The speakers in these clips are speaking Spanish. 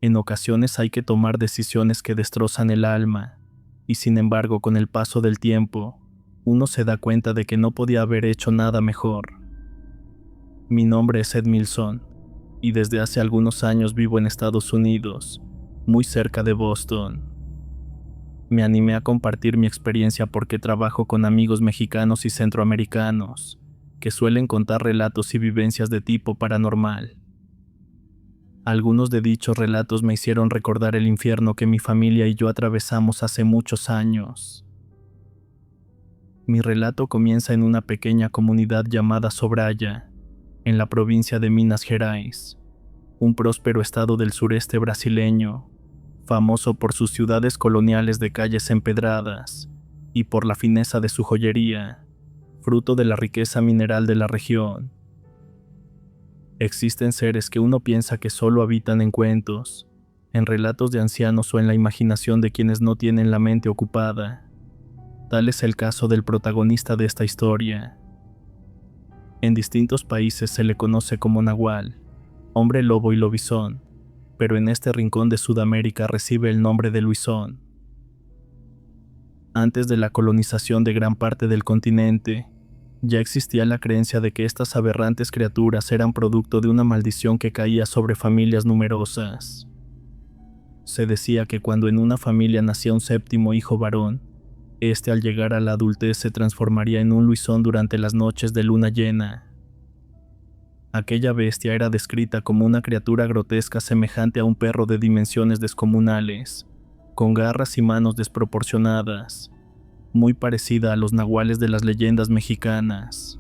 En ocasiones hay que tomar decisiones que destrozan el alma, y sin embargo, con el paso del tiempo, uno se da cuenta de que no podía haber hecho nada mejor. Mi nombre es Ed Milson, y desde hace algunos años vivo en Estados Unidos, muy cerca de Boston. Me animé a compartir mi experiencia porque trabajo con amigos mexicanos y centroamericanos, que suelen contar relatos y vivencias de tipo paranormal. Algunos de dichos relatos me hicieron recordar el infierno que mi familia y yo atravesamos hace muchos años. Mi relato comienza en una pequeña comunidad llamada Sobraya, en la provincia de Minas Gerais, un próspero estado del sureste brasileño, famoso por sus ciudades coloniales de calles empedradas y por la fineza de su joyería, fruto de la riqueza mineral de la región. Existen seres que uno piensa que solo habitan en cuentos, en relatos de ancianos o en la imaginación de quienes no tienen la mente ocupada. Tal es el caso del protagonista de esta historia. En distintos países se le conoce como Nahual, hombre lobo y lobizón, pero en este rincón de Sudamérica recibe el nombre de Luisón. Antes de la colonización de gran parte del continente, ya existía la creencia de que estas aberrantes criaturas eran producto de una maldición que caía sobre familias numerosas. Se decía que cuando en una familia nacía un séptimo hijo varón, este al llegar a la adultez se transformaría en un Luisón durante las noches de luna llena. Aquella bestia era descrita como una criatura grotesca semejante a un perro de dimensiones descomunales, con garras y manos desproporcionadas, muy parecida a los nahuales de las leyendas mexicanas.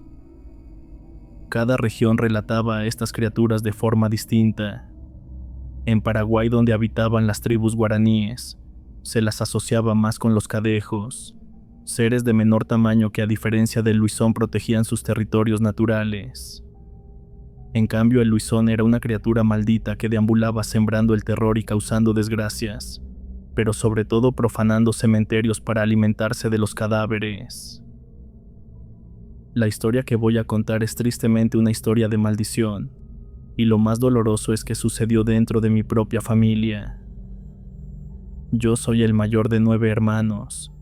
Cada región relataba a estas criaturas de forma distinta. En Paraguay, donde habitaban las tribus guaraníes, se las asociaba más con los cadejos, seres de menor tamaño que a diferencia del Luisón protegían sus territorios naturales. En cambio, el Luisón era una criatura maldita que deambulaba sembrando el terror y causando desgracias, pero sobre todo profanando cementerios para alimentarse de los cadáveres. La historia que voy a contar es tristemente una historia de maldición, y lo más doloroso es que sucedió dentro de mi propia familia. Yo soy el mayor de 9 hermanos,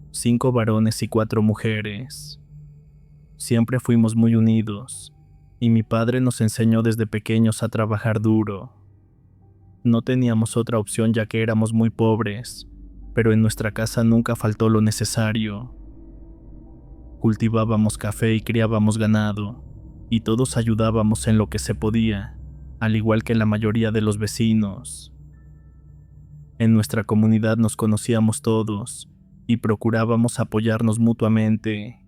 5 varones y 4 mujeres. Siempre fuimos muy unidos, y mi padre nos enseñó desde pequeños a trabajar duro. No teníamos otra opción ya que éramos muy pobres, pero en nuestra casa nunca faltó lo necesario. Cultivábamos café y criábamos ganado, y todos ayudábamos en lo que se podía, al igual que la mayoría de los vecinos. En nuestra comunidad nos conocíamos todos, y procurábamos apoyarnos mutuamente.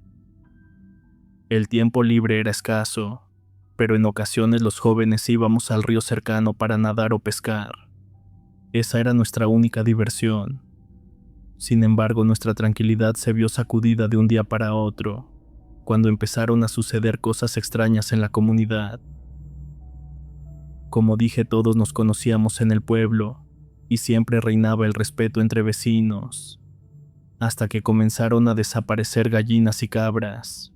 El tiempo libre era escaso, pero en ocasiones los jóvenes íbamos al río cercano para nadar o pescar. Esa era nuestra única diversión. Sin embargo, nuestra tranquilidad se vio sacudida de un día para otro, cuando empezaron a suceder cosas extrañas en la comunidad. Como dije, todos nos conocíamos en el pueblo, y siempre reinaba el respeto entre vecinos, hasta que comenzaron a desaparecer gallinas y cabras.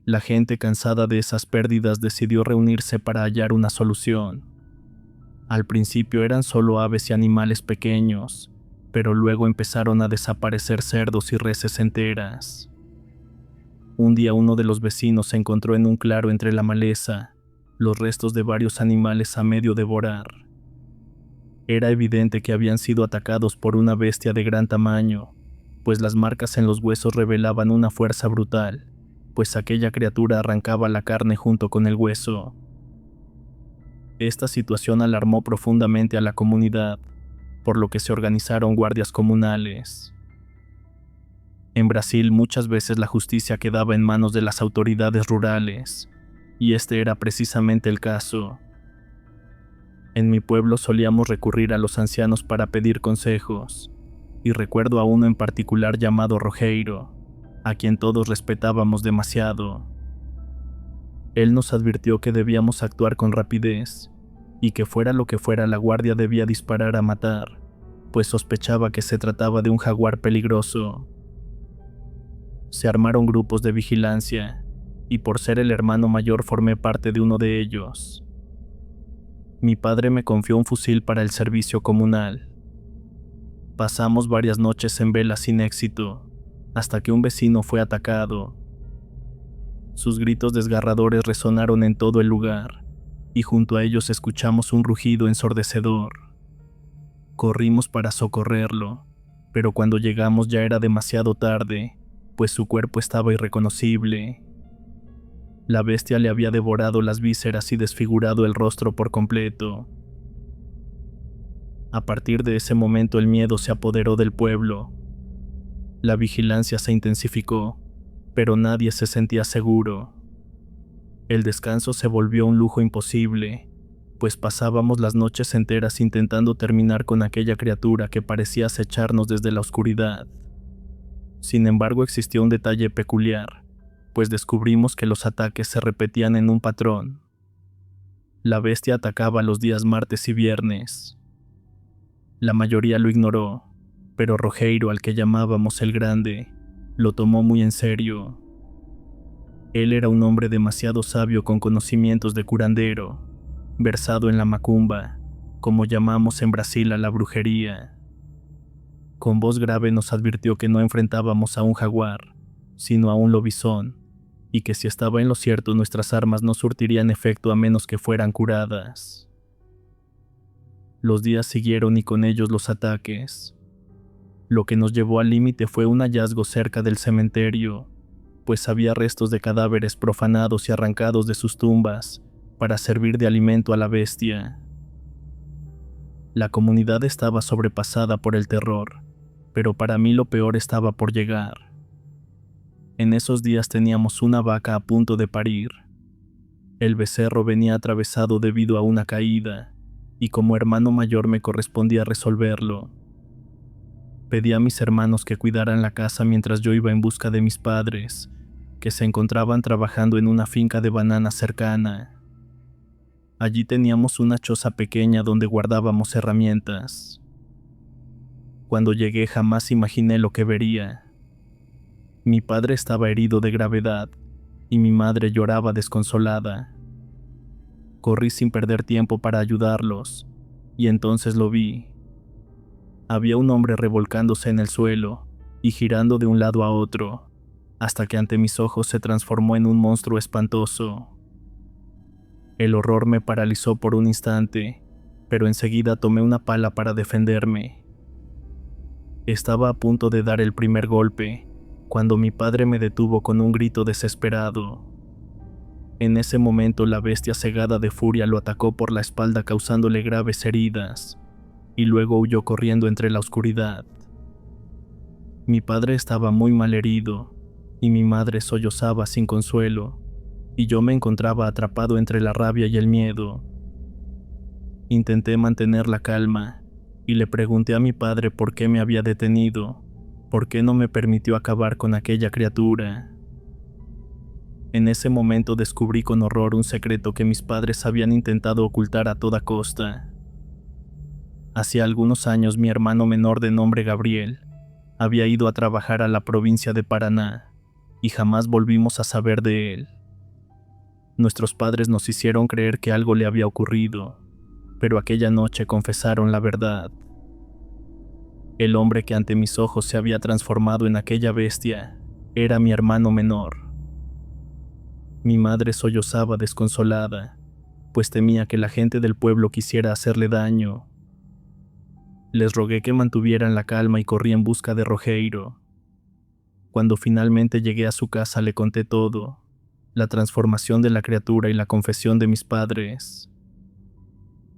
La gente, cansada de esas pérdidas, decidió reunirse para hallar una solución. Al principio eran solo aves y animales pequeños, pero luego empezaron a desaparecer cerdos y reses enteras. Un día uno de los vecinos encontró en un claro entre la maleza los restos de varios animales a medio devorar. Era evidente que habían sido atacados por una bestia de gran tamaño, pues las marcas en los huesos revelaban una fuerza brutal, pues aquella criatura arrancaba la carne junto con el hueso. Esta situación alarmó profundamente a la comunidad, por lo que se organizaron guardias comunales. En Brasil muchas veces la justicia quedaba en manos de las autoridades rurales, y este era precisamente el caso. En mi pueblo solíamos recurrir a los ancianos para pedir consejos, y recuerdo a uno en particular llamado Rogeiro, a quien todos respetábamos demasiado. Él nos advirtió que debíamos actuar con rapidez, y que fuera lo que fuera la guardia debía disparar a matar, pues sospechaba que se trataba de un jaguar peligroso. Se armaron grupos de vigilancia, y por ser el hermano mayor formé parte de uno de ellos. Mi padre me confió un fusil para el servicio comunal. Pasamos varias noches en vela sin éxito, hasta que un vecino fue atacado. Sus gritos desgarradores resonaron en todo el lugar, y junto a ellos escuchamos un rugido ensordecedor. Corrimos para socorrerlo, pero cuando llegamos ya era demasiado tarde, pues su cuerpo estaba irreconocible. La bestia le había devorado las vísceras y desfigurado el rostro por completo. A partir de ese momento el miedo se apoderó del pueblo. La vigilancia se intensificó, pero nadie se sentía seguro. El descanso se volvió un lujo imposible, pues pasábamos las noches enteras intentando terminar con aquella criatura que parecía acecharnos desde la oscuridad. Sin embargo, existió un detalle peculiar, pues descubrimos que los ataques se repetían en un patrón. La bestia atacaba los días martes y viernes. La mayoría lo ignoró, pero Rogeiro, al que llamábamos el Grande, lo tomó muy en serio. Él era un hombre demasiado sabio con conocimientos de curandero, versado en la macumba, como llamamos en Brasil a la brujería. Con voz grave nos advirtió que no enfrentábamos a un jaguar, sino a un lobizón, y que si estaba en lo cierto nuestras armas no surtirían efecto a menos que fueran curadas. Los días siguieron y con ellos los ataques. Lo que nos llevó al límite fue un hallazgo cerca del cementerio, pues había restos de cadáveres profanados y arrancados de sus tumbas para servir de alimento a la bestia. La comunidad estaba sobrepasada por el terror, pero para mí lo peor estaba por llegar. En esos días teníamos una vaca a punto de parir. El becerro venía atravesado debido a una caída, y como hermano mayor me correspondía resolverlo. Pedí a mis hermanos que cuidaran la casa mientras yo iba en busca de mis padres, que se encontraban trabajando en una finca de bananas cercana. Allí teníamos una choza pequeña donde guardábamos herramientas. Cuando llegué jamás imaginé lo que vería. Mi padre estaba herido de gravedad y mi madre lloraba desconsolada. Corrí sin perder tiempo para ayudarlos, y entonces lo vi. Había un hombre revolcándose en el suelo y girando de un lado a otro, hasta que ante mis ojos se transformó en un monstruo espantoso. El horror me paralizó por un instante, pero enseguida tomé una pala para defenderme. Estaba a punto de dar el primer golpe, cuando mi padre me detuvo con un grito desesperado. En ese momento la bestia cegada de furia lo atacó por la espalda causándole graves heridas, y luego huyó corriendo entre la oscuridad. Mi padre estaba muy mal herido, y mi madre sollozaba sin consuelo, y yo me encontraba atrapado entre la rabia y el miedo. Intenté mantener la calma, y le pregunté a mi padre por qué me había detenido, por qué no me permitió acabar con aquella criatura. En ese momento descubrí con horror un secreto que mis padres habían intentado ocultar a toda costa. Hacía algunos años mi hermano menor de nombre Gabriel había ido a trabajar a la provincia de Paraná, y jamás volvimos a saber de él. Nuestros padres nos hicieron creer que algo le había ocurrido, pero aquella noche confesaron la verdad. El hombre que ante mis ojos se había transformado en aquella bestia era mi hermano menor. Mi madre sollozaba desconsolada, pues temía que la gente del pueblo quisiera hacerle daño. Les rogué que mantuvieran la calma y corrí en busca de Rogeiro. Cuando finalmente llegué a su casa le conté todo, la transformación de la criatura y la confesión de mis padres.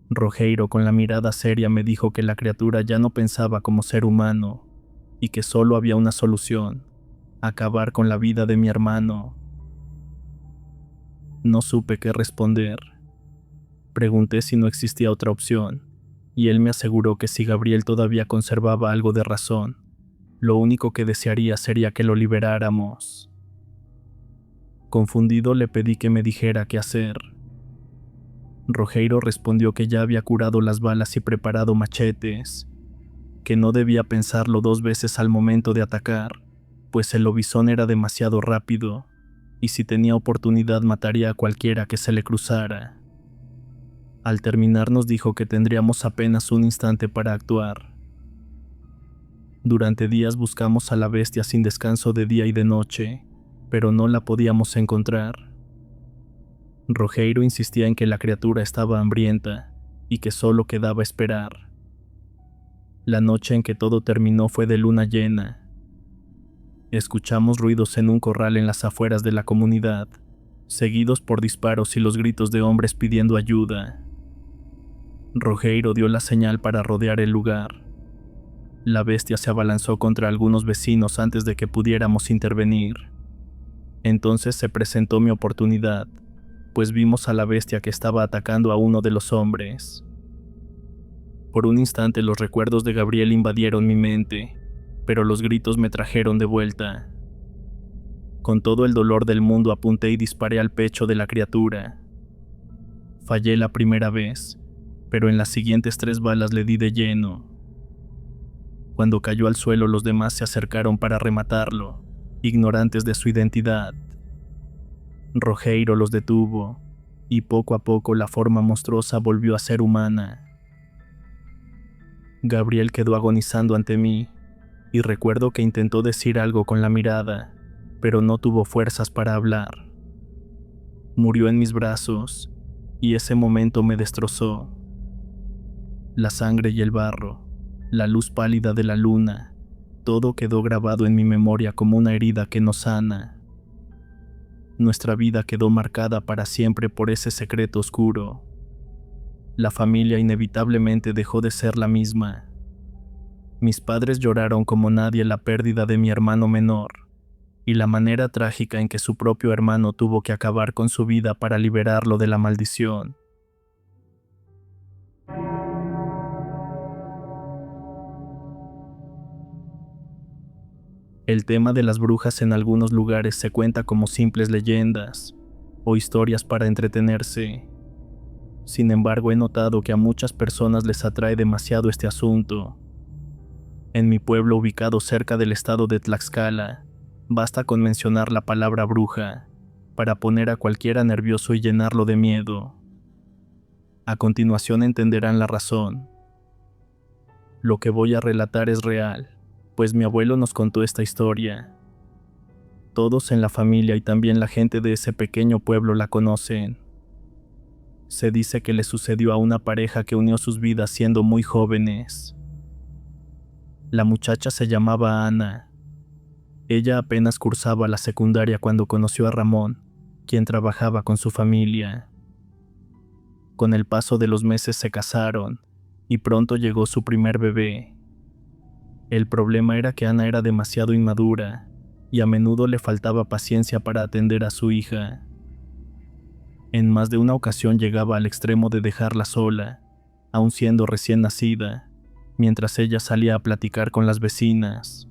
Rogeiro, con la mirada seria, me dijo que la criatura ya no pensaba como ser humano y que solo había una solución: acabar con la vida de mi hermano. No supe qué responder. Pregunté si no existía otra opción, y él me aseguró que si Gabriel todavía conservaba algo de razón, lo único que desearía sería que lo liberáramos. Confundido le pedí que me dijera qué hacer. Rogeiro respondió que ya había curado las balas y preparado machetes, que no debía pensarlo dos veces al momento de atacar, pues el lobizón era demasiado rápido, y si tenía oportunidad mataría a cualquiera que se le cruzara. Al terminar nos dijo que tendríamos apenas un instante para actuar. Durante días buscamos a la bestia sin descanso de día y de noche, pero no la podíamos encontrar. Rogeiro insistía en que la criatura estaba hambrienta y que solo quedaba esperar. La noche en que todo terminó fue de luna llena. Escuchamos ruidos en un corral en las afueras de la comunidad, seguidos por disparos y los gritos de hombres pidiendo ayuda. Rogeiro dio la señal para rodear el lugar. La bestia se abalanzó contra algunos vecinos antes de que pudiéramos intervenir. Entonces se presentó mi oportunidad, pues vimos a la bestia que estaba atacando a uno de los hombres. Por un instante los recuerdos de Gabriel invadieron mi mente, pero los gritos me trajeron de vuelta. Con todo el dolor del mundo apunté y disparé al pecho de la criatura. Fallé la primera vez, pero en las siguientes 3 balas le di de lleno. Cuando cayó al suelo, los demás se acercaron para rematarlo, ignorantes de su identidad. Rogeiro los detuvo, y poco a poco la forma monstruosa volvió a ser humana. Gabriel quedó agonizando ante mí, y recuerdo que intentó decir algo con la mirada, pero no tuvo fuerzas para hablar. Murió en mis brazos, y ese momento me destrozó. La sangre y el barro, la luz pálida de la luna, todo quedó grabado en mi memoria como una herida que no sana. Nuestra vida quedó marcada para siempre por ese secreto oscuro. La familia inevitablemente dejó de ser la misma. Mis padres lloraron como nadie la pérdida de mi hermano menor, y la manera trágica en que su propio hermano tuvo que acabar con su vida para liberarlo de la maldición. El tema de las brujas en algunos lugares se cuenta como simples leyendas o historias para entretenerse. Sin embargo, he notado que a muchas personas les atrae demasiado este asunto. En mi pueblo, ubicado cerca del estado de Tlaxcala, basta con mencionar la palabra bruja para poner a cualquiera nervioso y llenarlo de miedo. A continuación entenderán la razón. Lo que voy a relatar es real, pues mi abuelo nos contó esta historia. Todos en la familia y también la gente de ese pequeño pueblo la conocen. Se dice que le sucedió a una pareja que unió sus vidas siendo muy jóvenes. La muchacha se llamaba Ana. Ella apenas cursaba la secundaria cuando conoció a Ramón, quien trabajaba con su familia. Con el paso de los meses se casaron, y pronto llegó su primer bebé. El problema era que Ana era demasiado inmadura, y a menudo le faltaba paciencia para atender a su hija. En más de una ocasión llegaba al extremo de dejarla sola, aun siendo recién nacida, mientras ella salía a platicar con las vecinas.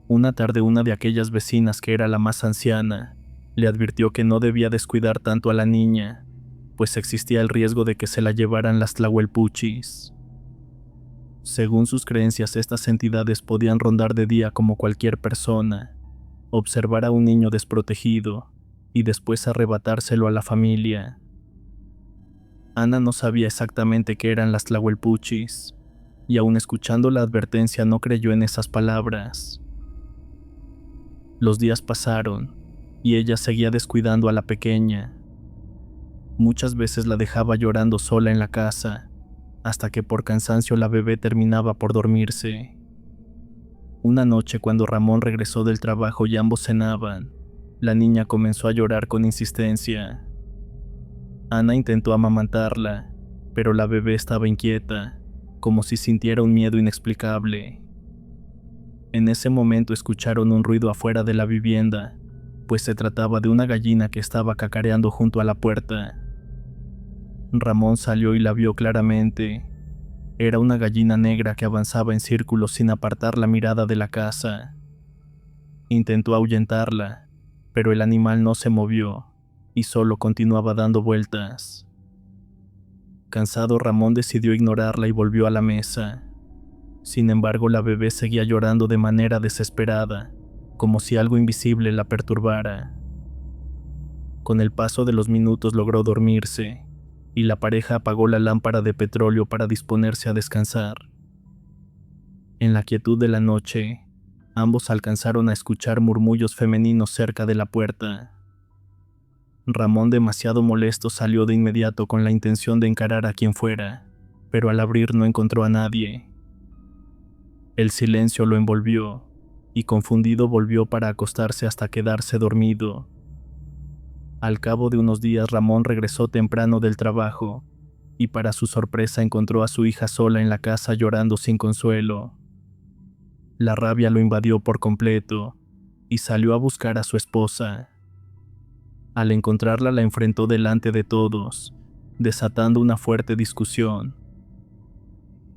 Una tarde una de aquellas vecinas, que era la más anciana, le advirtió que no debía descuidar tanto a la niña, pues existía el riesgo de que se la llevaran las tlahuelpuchis. Según sus creencias, estas entidades podían rondar de día como cualquier persona, observar a un niño desprotegido y después arrebatárselo a la familia. Ana no sabía exactamente qué eran las tlahuelpuchis, y aun escuchando la advertencia no creyó en esas palabras. Los días pasaron, y ella seguía descuidando a la pequeña. Muchas veces la dejaba llorando sola en la casa, hasta que por cansancio la bebé terminaba por dormirse. Una noche, cuando Ramón regresó del trabajo y ambos cenaban, la niña comenzó a llorar con insistencia. Ana intentó amamantarla, pero la bebé estaba inquieta, como si sintiera un miedo inexplicable. En ese momento escucharon un ruido afuera de la vivienda, pues se trataba de una gallina que estaba cacareando junto a la puerta. Ramón salió y la vio claramente. Era una gallina negra que avanzaba en círculos sin apartar la mirada de la casa. Intentó ahuyentarla, pero el animal no se movió y solo continuaba dando vueltas. Cansado, Ramón decidió ignorarla y volvió a la mesa. Sin embargo, la bebé seguía llorando de manera desesperada, como si algo invisible la perturbara. Con el paso de los minutos logró dormirse, y la pareja apagó la lámpara de petróleo para disponerse a descansar. En la quietud de la noche, ambos alcanzaron a escuchar murmullos femeninos cerca de la puerta. Ramón, demasiado molesto, salió de inmediato con la intención de encarar a quien fuera, pero al abrir no encontró a nadie. El silencio lo envolvió, y confundido volvió para acostarse hasta quedarse dormido. Al cabo de unos días Ramón regresó temprano del trabajo, y para su sorpresa encontró a su hija sola en la casa llorando sin consuelo. La rabia lo invadió por completo, y salió a buscar a su esposa. Al encontrarla la enfrentó delante de todos, desatando una fuerte discusión.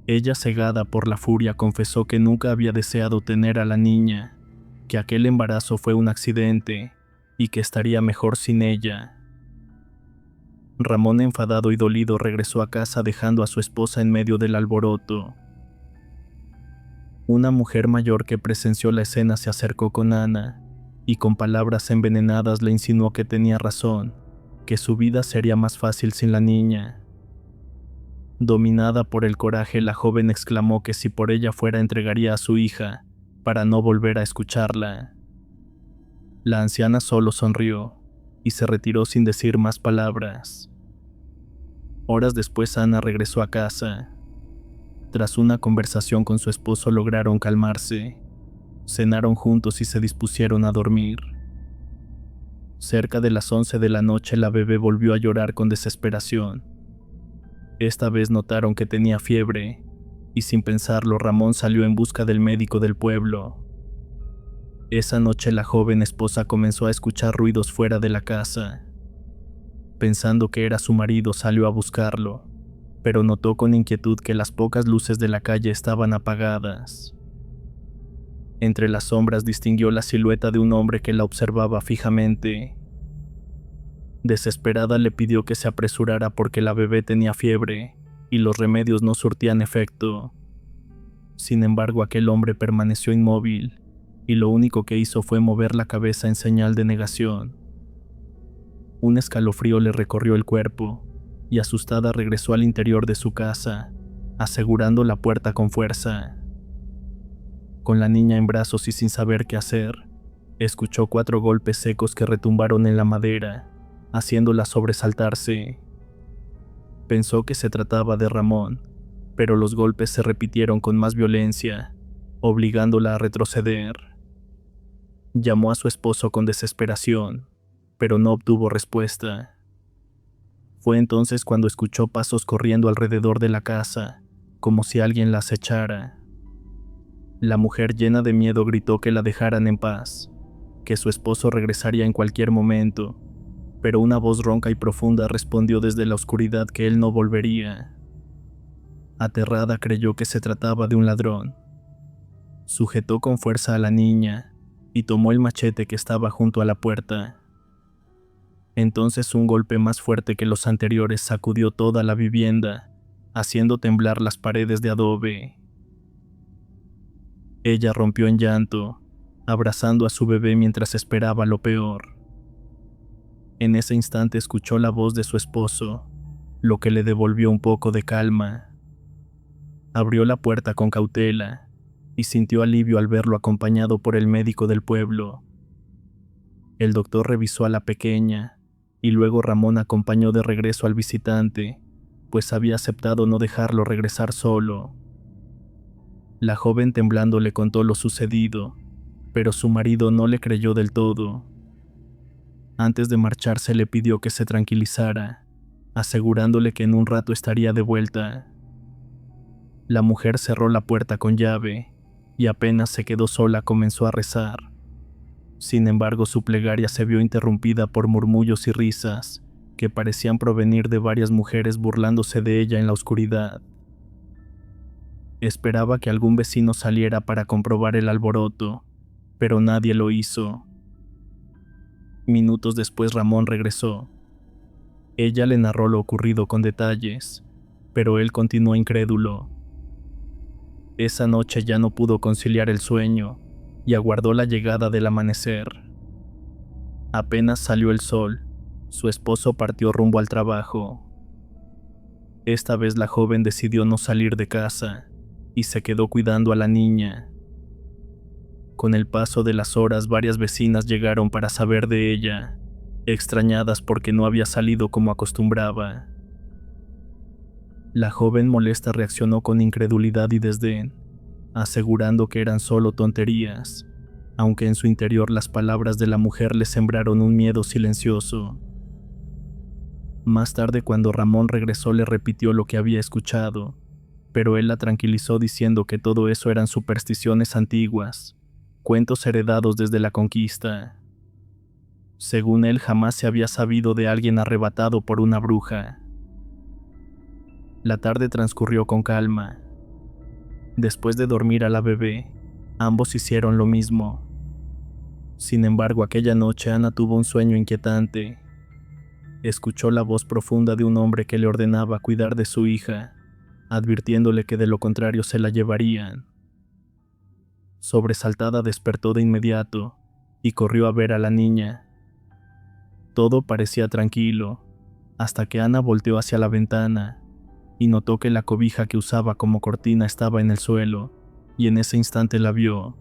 Ella, cegada por la furia, confesó que nunca había deseado tener a la niña, que aquel embarazo fue un accidente y que estaría mejor sin ella. Ramón, enfadado y dolido, regresó a casa dejando a su esposa en medio del alboroto. Una mujer mayor que presenció la escena se acercó con Ana y con palabras envenenadas le insinuó que tenía razón, que su vida sería más fácil sin la niña. Dominada por el coraje, la joven exclamó que si por ella fuera entregaría a su hija, para no volver a escucharla. La anciana solo sonrió y se retiró sin decir más palabras. Horas después Ana regresó a casa. Tras una conversación con su esposo lograron calmarse. Cenaron juntos y se dispusieron a dormir. Cerca de las 11 de la noche la bebé volvió a llorar con desesperación. Esta vez notaron que tenía fiebre, y sin pensarlo Ramón salió en busca del médico del pueblo. Esa noche la joven esposa comenzó a escuchar ruidos fuera de la casa. Pensando que era su marido, salió a buscarlo, pero notó con inquietud que las pocas luces de la calle estaban apagadas. Entre las sombras distinguió la silueta de un hombre que la observaba fijamente. Desesperada le pidió que se apresurara porque la bebé tenía fiebre y los remedios no surtían efecto. Sin embargo, aquel hombre permaneció inmóvil y lo único que hizo fue mover la cabeza en señal de negación. Un escalofrío le recorrió el cuerpo y asustada regresó al interior de su casa, asegurando la puerta con fuerza. Con la niña en brazos y sin saber qué hacer, escuchó 4 golpes secos que retumbaron en la madera, haciéndola sobresaltarse. Pensó que se trataba de Ramón, pero los golpes se repitieron con más violencia, obligándola a retroceder. Llamó a su esposo con desesperación, pero no obtuvo respuesta. Fue entonces cuando escuchó pasos corriendo alrededor de la casa, como si alguien la acechara. La mujer, llena de miedo, gritó que la dejaran en paz, que su esposo regresaría en cualquier momento, pero una voz ronca y profunda respondió desde la oscuridad que él no volvería. Aterrada, creyó que se trataba de un ladrón. Sujetó con fuerza a la niña y tomó el machete que estaba junto a la puerta. Entonces un golpe más fuerte que los anteriores sacudió toda la vivienda, haciendo temblar las paredes de adobe. Ella rompió en llanto, abrazando a su bebé mientras esperaba lo peor. En ese instante escuchó la voz de su esposo, lo que le devolvió un poco de calma. Abrió la puerta con cautela y sintió alivio al verlo acompañado por el médico del pueblo. El doctor revisó a la pequeña y luego Ramón acompañó de regreso al visitante, pues había aceptado no dejarlo regresar solo. La joven, temblando, le contó lo sucedido, pero su marido no le creyó del todo. Antes de marcharse le pidió que se tranquilizara, asegurándole que en un rato estaría de vuelta. La mujer cerró la puerta con llave y apenas se quedó sola comenzó a rezar. Sin embargo, su plegaria se vio interrumpida por murmullos y risas que parecían provenir de varias mujeres burlándose de ella en la oscuridad. Esperaba que algún vecino saliera para comprobar el alboroto, pero nadie lo hizo. Minutos después Ramón regresó. Ella le narró lo ocurrido con detalles, pero él continuó incrédulo. Esa noche ya no pudo conciliar el sueño y aguardó la llegada del amanecer. Apenas salió el sol, su esposo partió rumbo al trabajo. Esta vez la joven decidió no salir de casa y se quedó cuidando a la niña. Con el paso de las horas, varias vecinas llegaron para saber de ella, extrañadas porque no había salido como acostumbraba. La joven molesta reaccionó con incredulidad y desdén, asegurando que eran solo tonterías, aunque en su interior las palabras de la mujer le sembraron un miedo silencioso. Más tarde, cuando Ramón regresó, le repitió lo que había escuchado, pero él la tranquilizó diciendo que todo eso eran supersticiones antiguas, cuentos heredados desde la conquista. Según él, jamás se había sabido de alguien arrebatado por una bruja. La tarde transcurrió con calma. Después de dormir a la bebé, ambos hicieron lo mismo. Sin embargo, aquella noche Ana tuvo un sueño inquietante. Escuchó la voz profunda de un hombre que le ordenaba cuidar de su hija, advirtiéndole que de lo contrario se la llevarían. Sobresaltada, despertó de inmediato y corrió a ver a la niña. Todo parecía tranquilo, hasta que Ana volteó hacia la ventana y notó que la cobija que usaba como cortina estaba en el suelo, y en ese instante la vio.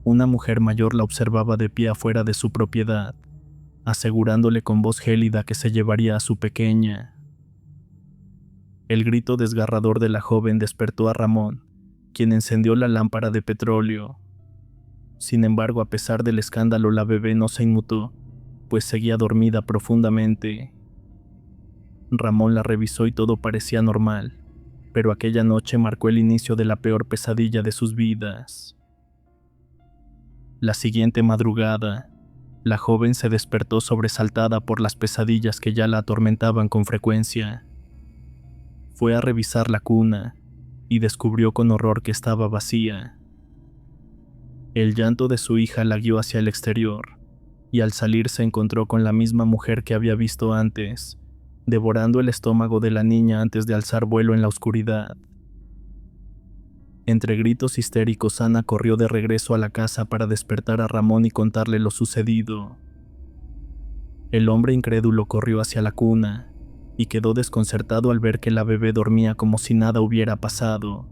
Una mujer mayor la observaba de pie afuera de su propiedad, asegurándole con voz gélida que se llevaría a su pequeña. El grito desgarrador de la joven despertó a Ramón, quien encendió la lámpara de petróleo. Sin embargo, a pesar del escándalo, la bebé no se inmutó, pues seguía dormida profundamente. Ramón la revisó y todo parecía normal, pero aquella noche marcó el inicio de la peor pesadilla de sus vidas. La siguiente madrugada, la joven se despertó sobresaltada por las pesadillas que ya la atormentaban con frecuencia. Fue a revisar la cuna y descubrió con horror que estaba vacía. El llanto de su hija la guió hacia el exterior, y al salir se encontró con la misma mujer que había visto antes, devorando el estómago de la niña antes de alzar vuelo en la oscuridad. Entre gritos histéricos, Ana corrió de regreso a la casa para despertar a Ramón y contarle lo sucedido. El hombre incrédulo corrió hacia la cuna y quedó desconcertado al ver que la bebé dormía como si nada hubiera pasado.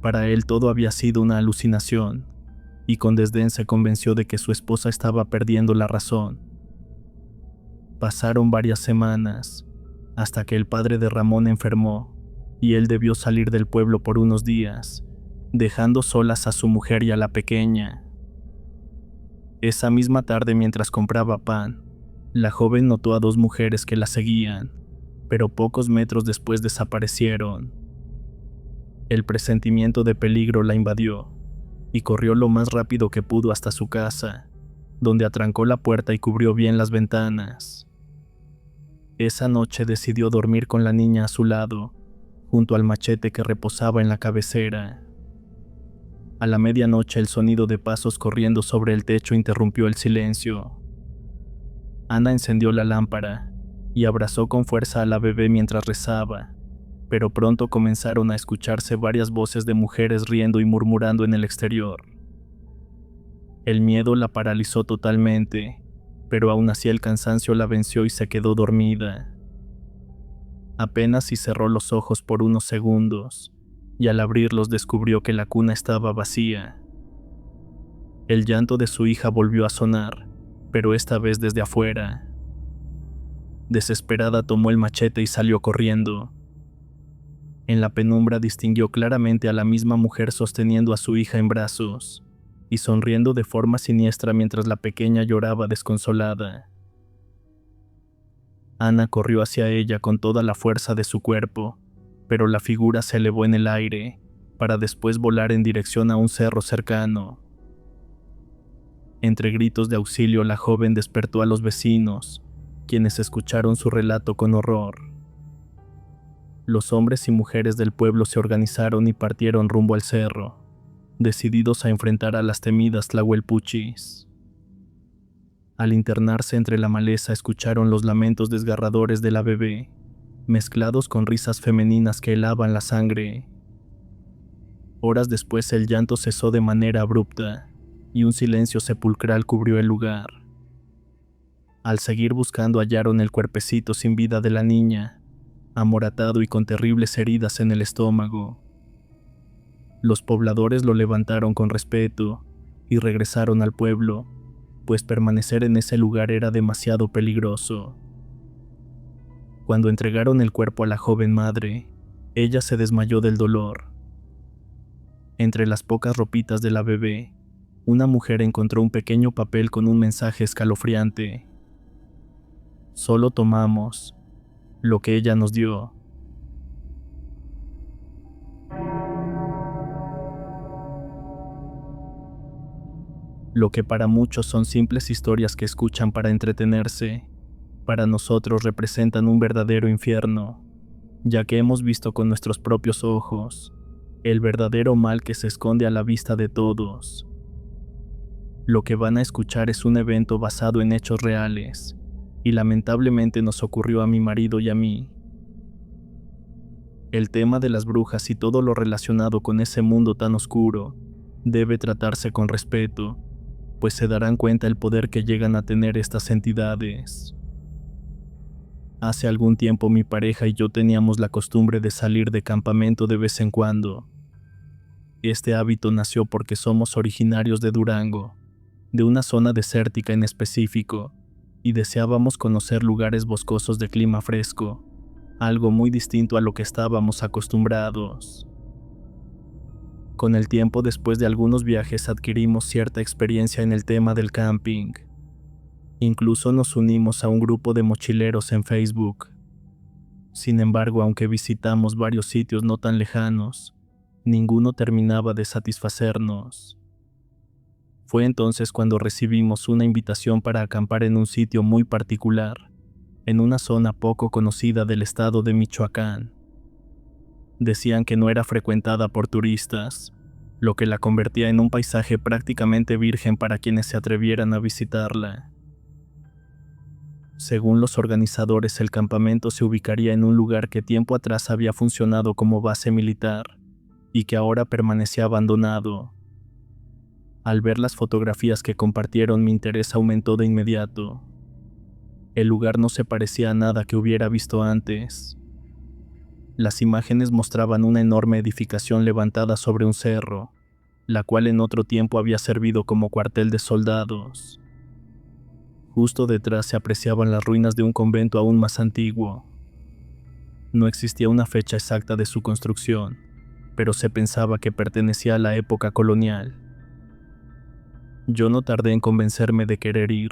Para él todo había sido una alucinación, y con desdén se convenció de que su esposa estaba perdiendo la razón. Pasaron varias semanas, hasta que el padre de Ramón enfermó, y él debió salir del pueblo por unos días, dejando solas a su mujer y a la pequeña. Esa misma tarde, mientras compraba pan, la joven notó a dos mujeres que la seguían, pero pocos metros después desaparecieron. El presentimiento de peligro la invadió, y corrió lo más rápido que pudo hasta su casa, donde atrancó la puerta y cubrió bien las ventanas. Esa noche decidió dormir con la niña a su lado, junto al machete que reposaba en la cabecera. A la medianoche, el sonido de pasos corriendo sobre el techo interrumpió el silencio. Ana encendió la lámpara y abrazó con fuerza a la bebé mientras rezaba, pero pronto comenzaron a escucharse varias voces de mujeres riendo y murmurando en el exterior. El miedo la paralizó totalmente, pero aún así el cansancio la venció y se quedó dormida. Apenas si cerró los ojos por unos segundos, y al abrirlos descubrió que la cuna estaba vacía. El llanto de su hija volvió a sonar, pero esta vez desde afuera. Desesperada tomó el machete y salió corriendo. En la penumbra distinguió claramente a la misma mujer sosteniendo a su hija en brazos y sonriendo de forma siniestra mientras la pequeña lloraba desconsolada. Ana corrió hacia ella con toda la fuerza de su cuerpo, pero la figura se elevó en el aire para después volar en dirección a un cerro cercano. Entre gritos de auxilio, la joven despertó a los vecinos, quienes escucharon su relato con horror. Los hombres y mujeres del pueblo se organizaron y partieron rumbo al cerro, decididos a enfrentar a las temidas tlahuelpuchis. Al internarse entre la maleza, escucharon los lamentos desgarradores de la bebé, mezclados con risas femeninas que helaban la sangre. Horas después, el llanto cesó de manera abrupta y un silencio sepulcral cubrió el lugar. Al seguir buscando, hallaron el cuerpecito sin vida de la niña, amoratado y con terribles heridas en el estómago. Los pobladores lo levantaron con respeto y regresaron al pueblo, pues permanecer en ese lugar era demasiado peligroso. Cuando entregaron el cuerpo a la joven madre, ella se desmayó del dolor. Entre las pocas ropitas de la bebé, una mujer encontró un pequeño papel con un mensaje escalofriante. Solo tomamos lo que ella nos dio. Lo que para muchos son simples historias que escuchan para entretenerse, para nosotros representan un verdadero infierno, ya que hemos visto con nuestros propios ojos el verdadero mal que se esconde a la vista de todos. Lo que van a escuchar es un evento basado en hechos reales, y lamentablemente nos ocurrió a mi marido y a mí. El tema de las brujas y todo lo relacionado con ese mundo tan oscuro debe tratarse con respeto, pues se darán cuenta el poder que llegan a tener estas entidades. Hace algún tiempo mi pareja y yo teníamos la costumbre de salir de campamento de vez en cuando. Este hábito nació porque somos originarios de Durango, de una zona desértica en específico, y deseábamos conocer lugares boscosos de clima fresco, algo muy distinto a lo que estábamos acostumbrados. Con el tiempo, después de algunos viajes, adquirimos cierta experiencia en el tema del camping. Incluso nos unimos a un grupo de mochileros en Facebook. Sin embargo, aunque visitamos varios sitios no tan lejanos, ninguno terminaba de satisfacernos. Fue entonces cuando recibimos una invitación para acampar en un sitio muy particular, en una zona poco conocida del estado de Michoacán. Decían que no era frecuentada por turistas, lo que la convertía en un paisaje prácticamente virgen para quienes se atrevieran a visitarla. Según los organizadores, el campamento se ubicaría en un lugar que tiempo atrás había funcionado como base militar y que ahora permanecía abandonado. Al ver las fotografías que compartieron, mi interés aumentó de inmediato. El lugar no se parecía a nada que hubiera visto antes. Las imágenes mostraban una enorme edificación levantada sobre un cerro, la cual en otro tiempo había servido como cuartel de soldados. Justo detrás se apreciaban las ruinas de un convento aún más antiguo. No existía una fecha exacta de su construcción, pero se pensaba que pertenecía a la época colonial. Yo no tardé en convencerme de querer ir,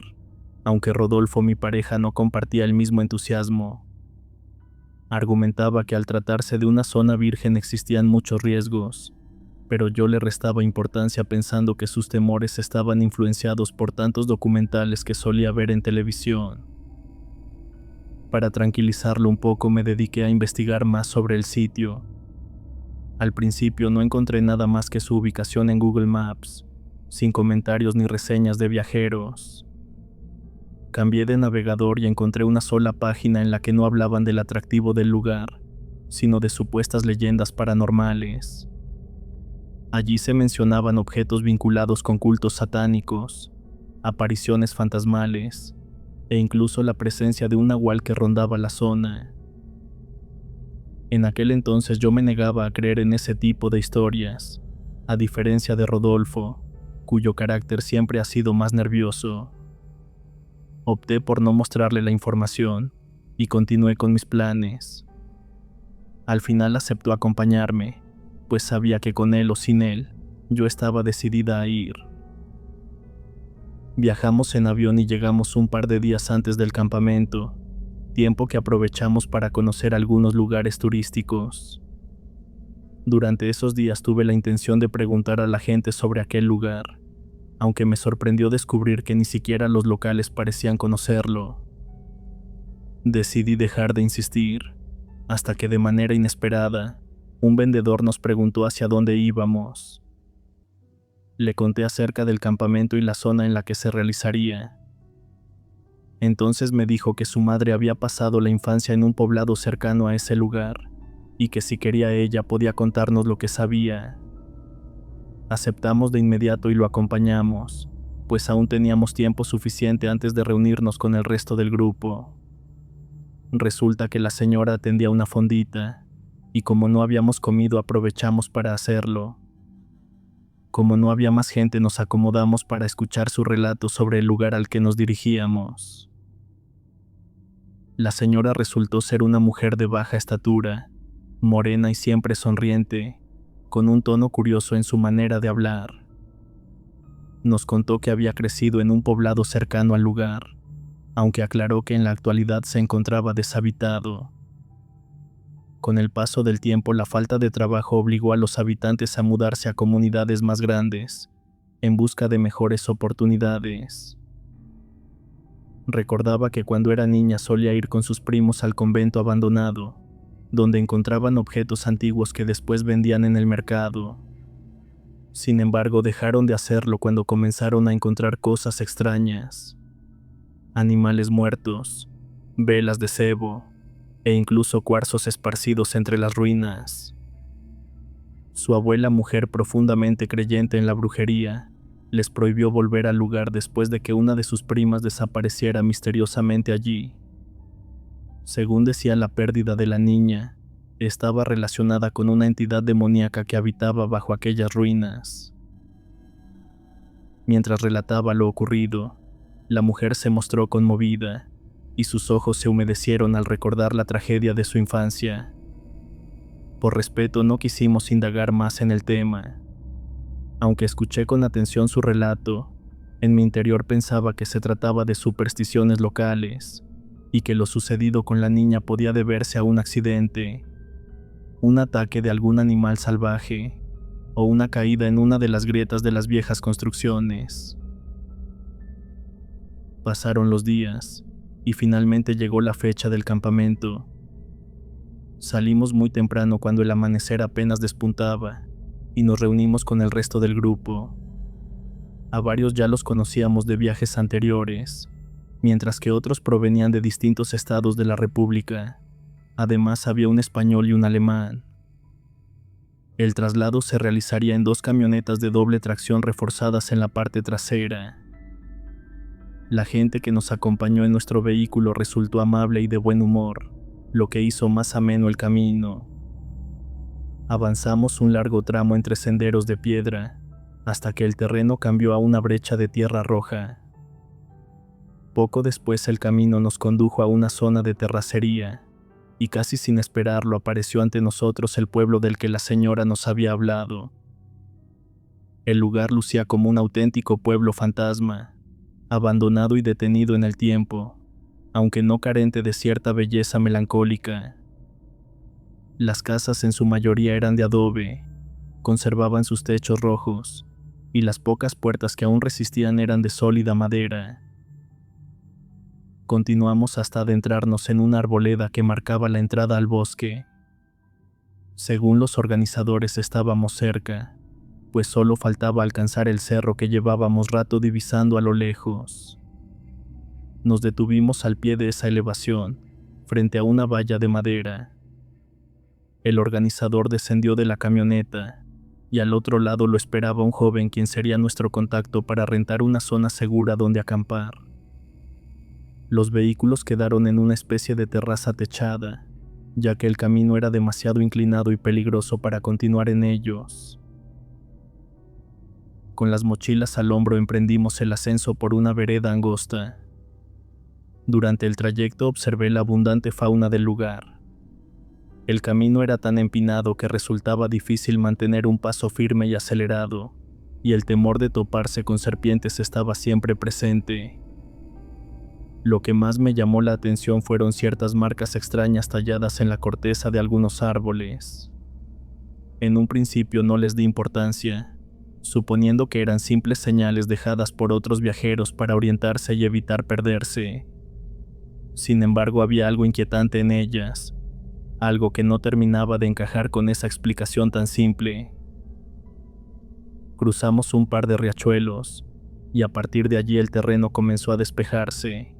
aunque Rodolfo, mi pareja, no compartía el mismo entusiasmo. Argumentaba que al tratarse de una zona virgen existían muchos riesgos, pero yo le restaba importancia pensando que sus temores estaban influenciados por tantos documentales que solía ver en televisión. Para tranquilizarlo un poco, me dediqué a investigar más sobre el sitio. Al principio no encontré nada más que su ubicación en Google Maps, sin comentarios ni reseñas de viajeros. Cambié de navegador y encontré una sola página en la que no hablaban del atractivo del lugar, sino de supuestas leyendas paranormales. Allí se mencionaban objetos vinculados con cultos satánicos, apariciones fantasmales e incluso la presencia de un nahual que rondaba la zona. En aquel entonces yo me negaba a creer en ese tipo de historias, a diferencia de Rodolfo, cuyo carácter siempre ha sido más nervioso. Opté por no mostrarle la información y continué con mis planes. Al final aceptó acompañarme, pues sabía que con él o sin él, yo estaba decidida a ir. Viajamos en avión y llegamos un par de días antes del campamento, tiempo que aprovechamos para conocer algunos lugares turísticos. Durante esos días tuve la intención de preguntar a la gente sobre aquel lugar, aunque me sorprendió descubrir que ni siquiera los locales parecían conocerlo. Decidí dejar de insistir, hasta que de manera inesperada, un vendedor nos preguntó hacia dónde íbamos. Le conté acerca del campamento y la zona en la que se realizaría. Entonces me dijo que su madre había pasado la infancia en un poblado cercano a ese lugar, y que si quería ella podía contarnos lo que sabía. Aceptamos de inmediato y lo acompañamos, pues aún teníamos tiempo suficiente antes de reunirnos con el resto del grupo. Resulta que la señora atendía una fondita, y como no habíamos comido aprovechamos para hacerlo. Como no había más gente nos acomodamos para escuchar su relato sobre el lugar al que nos dirigíamos. La señora resultó ser una mujer de baja estatura, morena y siempre sonriente, con un tono curioso en su manera de hablar. Nos contó que había crecido en un poblado cercano al lugar, aunque aclaró que en la actualidad se encontraba deshabitado. Con el paso del tiempo, la falta de trabajo obligó a los habitantes a mudarse a comunidades más grandes, en busca de mejores oportunidades. Recordaba que cuando era niña solía ir con sus primos al convento abandonado, donde encontraban objetos antiguos que después vendían en el mercado. Sin embargo, dejaron de hacerlo cuando comenzaron a encontrar cosas extrañas: animales muertos, velas de cebo e incluso cuarzos esparcidos entre las ruinas. Su abuela, mujer profundamente creyente en la brujería, les prohibió volver al lugar después de que una de sus primas desapareciera misteriosamente allí. Según decía, la pérdida de la niña estaba relacionada con una entidad demoníaca que habitaba bajo aquellas ruinas. Mientras relataba lo ocurrido, la mujer se mostró conmovida y sus ojos se humedecieron al recordar la tragedia de su infancia. Por respeto no quisimos indagar más en el tema. Aunque escuché con atención su relato, en mi interior pensaba que se trataba de supersticiones locales y que lo sucedido con la niña podía deberse a un accidente, un ataque de algún animal salvaje o una caída en una de las grietas de las viejas construcciones. Pasaron los días y finalmente llegó la fecha del campamento. Salimos muy temprano cuando el amanecer apenas despuntaba y nos reunimos con el resto del grupo. A varios ya los conocíamos de viajes anteriores, mientras que otros provenían de distintos estados de la República. Además había un español y un alemán. El traslado se realizaría en 2 camionetas de doble tracción reforzadas en la parte trasera. La gente que nos acompañó en nuestro vehículo resultó amable y de buen humor, lo que hizo más ameno el camino. Avanzamos un largo tramo entre senderos de piedra, hasta que el terreno cambió a una brecha de tierra roja. Poco después el camino nos condujo a una zona de terracería, y casi sin esperarlo apareció ante nosotros el pueblo del que la señora nos había hablado. El lugar lucía como un auténtico pueblo fantasma, abandonado y detenido en el tiempo, aunque no carente de cierta belleza melancólica. Las casas en su mayoría eran de adobe, conservaban sus techos rojos, y las pocas puertas que aún resistían eran de sólida madera. Continuamos hasta adentrarnos en una arboleda que marcaba la entrada al bosque. Según los organizadores estábamos cerca, pues solo faltaba alcanzar el cerro que llevábamos rato divisando a lo lejos. Nos detuvimos al pie de esa elevación, frente a una valla de madera. El organizador descendió de la camioneta, y al otro lado lo esperaba un joven quien sería nuestro contacto para rentar una zona segura donde acampar. Los vehículos quedaron en una especie de terraza techada, ya que el camino era demasiado inclinado y peligroso para continuar en ellos. Con las mochilas al hombro emprendimos el ascenso por una vereda angosta. Durante el trayecto observé la abundante fauna del lugar. El camino era tan empinado que resultaba difícil mantener un paso firme y acelerado, y el temor de toparse con serpientes estaba siempre presente. Lo que más me llamó la atención fueron ciertas marcas extrañas talladas en la corteza de algunos árboles. En un principio no les di importancia, suponiendo que eran simples señales dejadas por otros viajeros para orientarse y evitar perderse. Sin embargo, había algo inquietante en ellas, algo que no terminaba de encajar con esa explicación tan simple. Cruzamos un par de riachuelos, y a partir de allí el terreno comenzó a despejarse.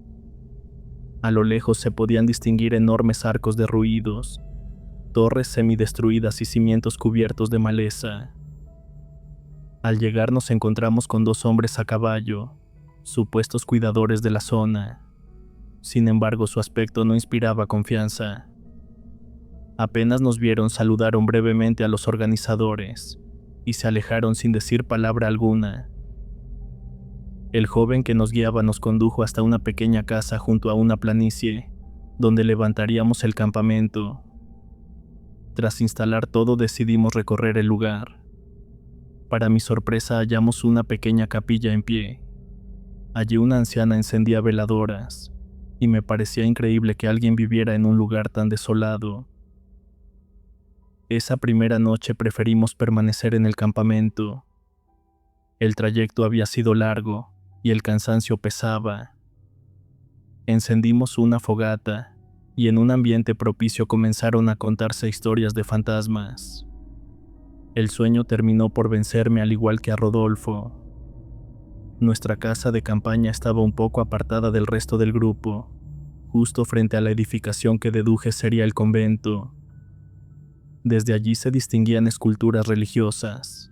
A lo lejos se podían distinguir enormes arcos derruidos, torres semidestruidas y cimientos cubiertos de maleza. Al llegar nos encontramos con 2 hombres a caballo, supuestos cuidadores de la zona. Sin embargo, su aspecto no inspiraba confianza. Apenas nos vieron, saludaron brevemente a los organizadores y se alejaron sin decir palabra alguna. El joven que nos guiaba nos condujo hasta una pequeña casa junto a una planicie, donde levantaríamos el campamento. Tras instalar todo, decidimos recorrer el lugar. Para mi sorpresa, hallamos una pequeña capilla en pie. Allí una anciana encendía veladoras, y me parecía increíble que alguien viviera en un lugar tan desolado. Esa primera noche preferimos permanecer en el campamento. El trayecto había sido largo y el cansancio pesaba. Encendimos una fogata y en un ambiente propicio comenzaron a contarse historias de fantasmas. El sueño terminó por vencerme, al igual que a Rodolfo. Nuestra casa de campaña estaba un poco apartada del resto del grupo, justo frente a la edificación que deduje sería el convento. Desde allí se distinguían esculturas religiosas.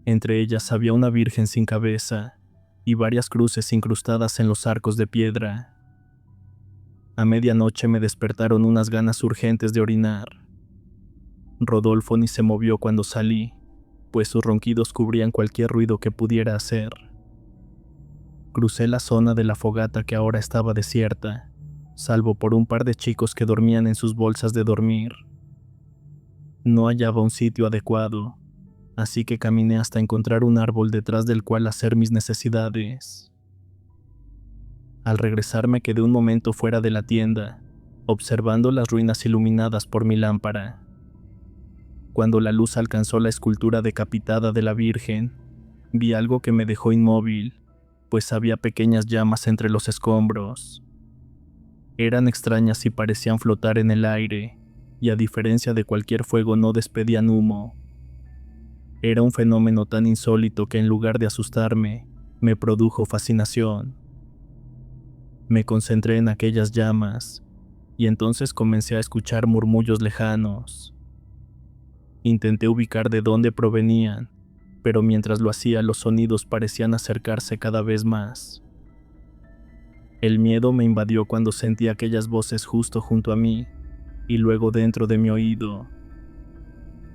Entre ellas había una virgen sin cabeza y varias cruces incrustadas en los arcos de piedra. A medianoche me despertaron unas ganas urgentes de orinar. Rodolfo ni se movió cuando salí, pues sus ronquidos cubrían cualquier ruido que pudiera hacer. Crucé la zona de la fogata, que ahora estaba desierta, salvo por un par de chicos que dormían en sus bolsas de dormir. No hallaba un sitio adecuado, así que caminé hasta encontrar un árbol detrás del cual hacer mis necesidades. Al regresar me quedé un momento fuera de la tienda, observando las ruinas iluminadas por mi lámpara. Cuando la luz alcanzó la escultura decapitada de la Virgen, vi algo que me dejó inmóvil, pues había pequeñas llamas entre los escombros. Eran extrañas y parecían flotar en el aire, y a diferencia de cualquier fuego no despedían humo. Era un fenómeno tan insólito que en lugar de asustarme, me produjo fascinación. Me concentré en aquellas llamas, y entonces comencé a escuchar murmullos lejanos. Intenté ubicar de dónde provenían, pero mientras lo hacía los sonidos parecían acercarse cada vez más. El miedo me invadió cuando sentí aquellas voces justo junto a mí, y luego dentro de mi oído.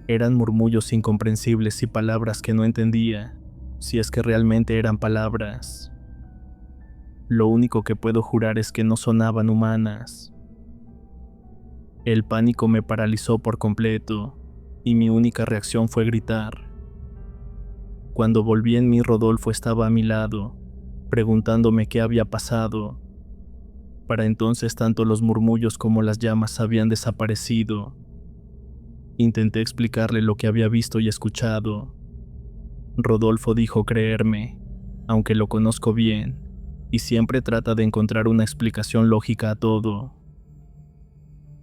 Eran murmullos incomprensibles y palabras que no entendía, si es que realmente eran palabras. Lo único que puedo jurar es que no sonaban humanas. El pánico me paralizó por completo, y mi única reacción fue gritar. Cuando volví en mí, Rodolfo estaba a mi lado, preguntándome qué había pasado. Para entonces tanto los murmullos como las llamas habían desaparecido. Intenté explicarle lo que había visto y escuchado. Rodolfo dijo creerme, aunque lo conozco bien, y siempre trata de encontrar una explicación lógica a todo.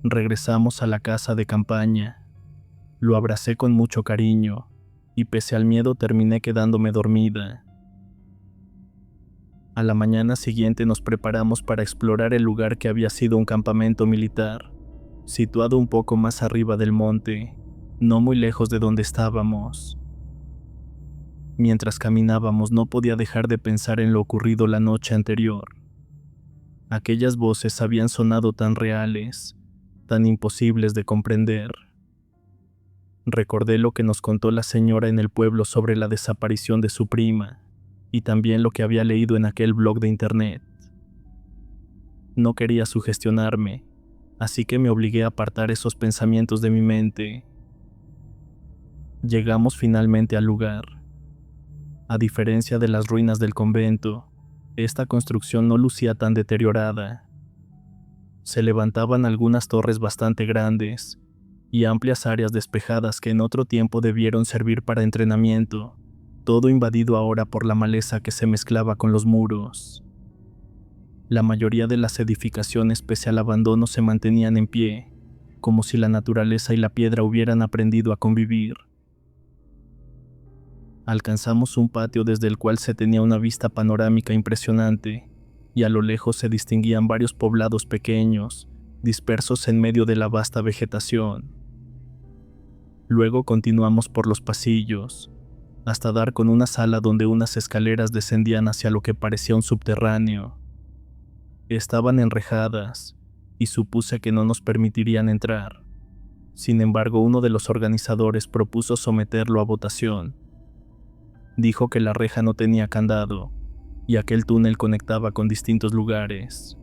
Regresamos a la casa de campaña. Lo abracé con mucho cariño, y pese al miedo terminé quedándome dormida. A la mañana siguiente nos preparamos para explorar el lugar, que había sido un campamento militar, situado un poco más arriba del monte, no muy lejos de donde estábamos. Mientras caminábamos no podía dejar de pensar en lo ocurrido la noche anterior. Aquellas voces habían sonado tan reales, tan imposibles de comprender. Recordé lo que nos contó la señora en el pueblo sobre la desaparición de su prima, y también lo que había leído en aquel blog de internet. No quería sugestionarme, así que me obligué a apartar esos pensamientos de mi mente. Llegamos finalmente al lugar. A diferencia de las ruinas del convento, esta construcción no lucía tan deteriorada. Se levantaban algunas torres bastante grandes y amplias áreas despejadas que en otro tiempo debieron servir para entrenamiento, todo invadido ahora por la maleza que se mezclaba con los muros. La mayoría de las edificaciones, pese al abandono, se mantenían en pie, como si la naturaleza y la piedra hubieran aprendido a convivir. Alcanzamos un patio desde el cual se tenía una vista panorámica impresionante, y a lo lejos se distinguían varios poblados pequeños, dispersos en medio de la vasta vegetación. Luego continuamos por los pasillos, hasta dar con una sala donde unas escaleras descendían hacia lo que parecía un subterráneo. Estaban enrejadas, y supuse que no nos permitirían entrar. Sin embargo, uno de los organizadores propuso someterlo a votación. Dijo que la reja no tenía candado, y aquel túnel conectaba con distintos lugares.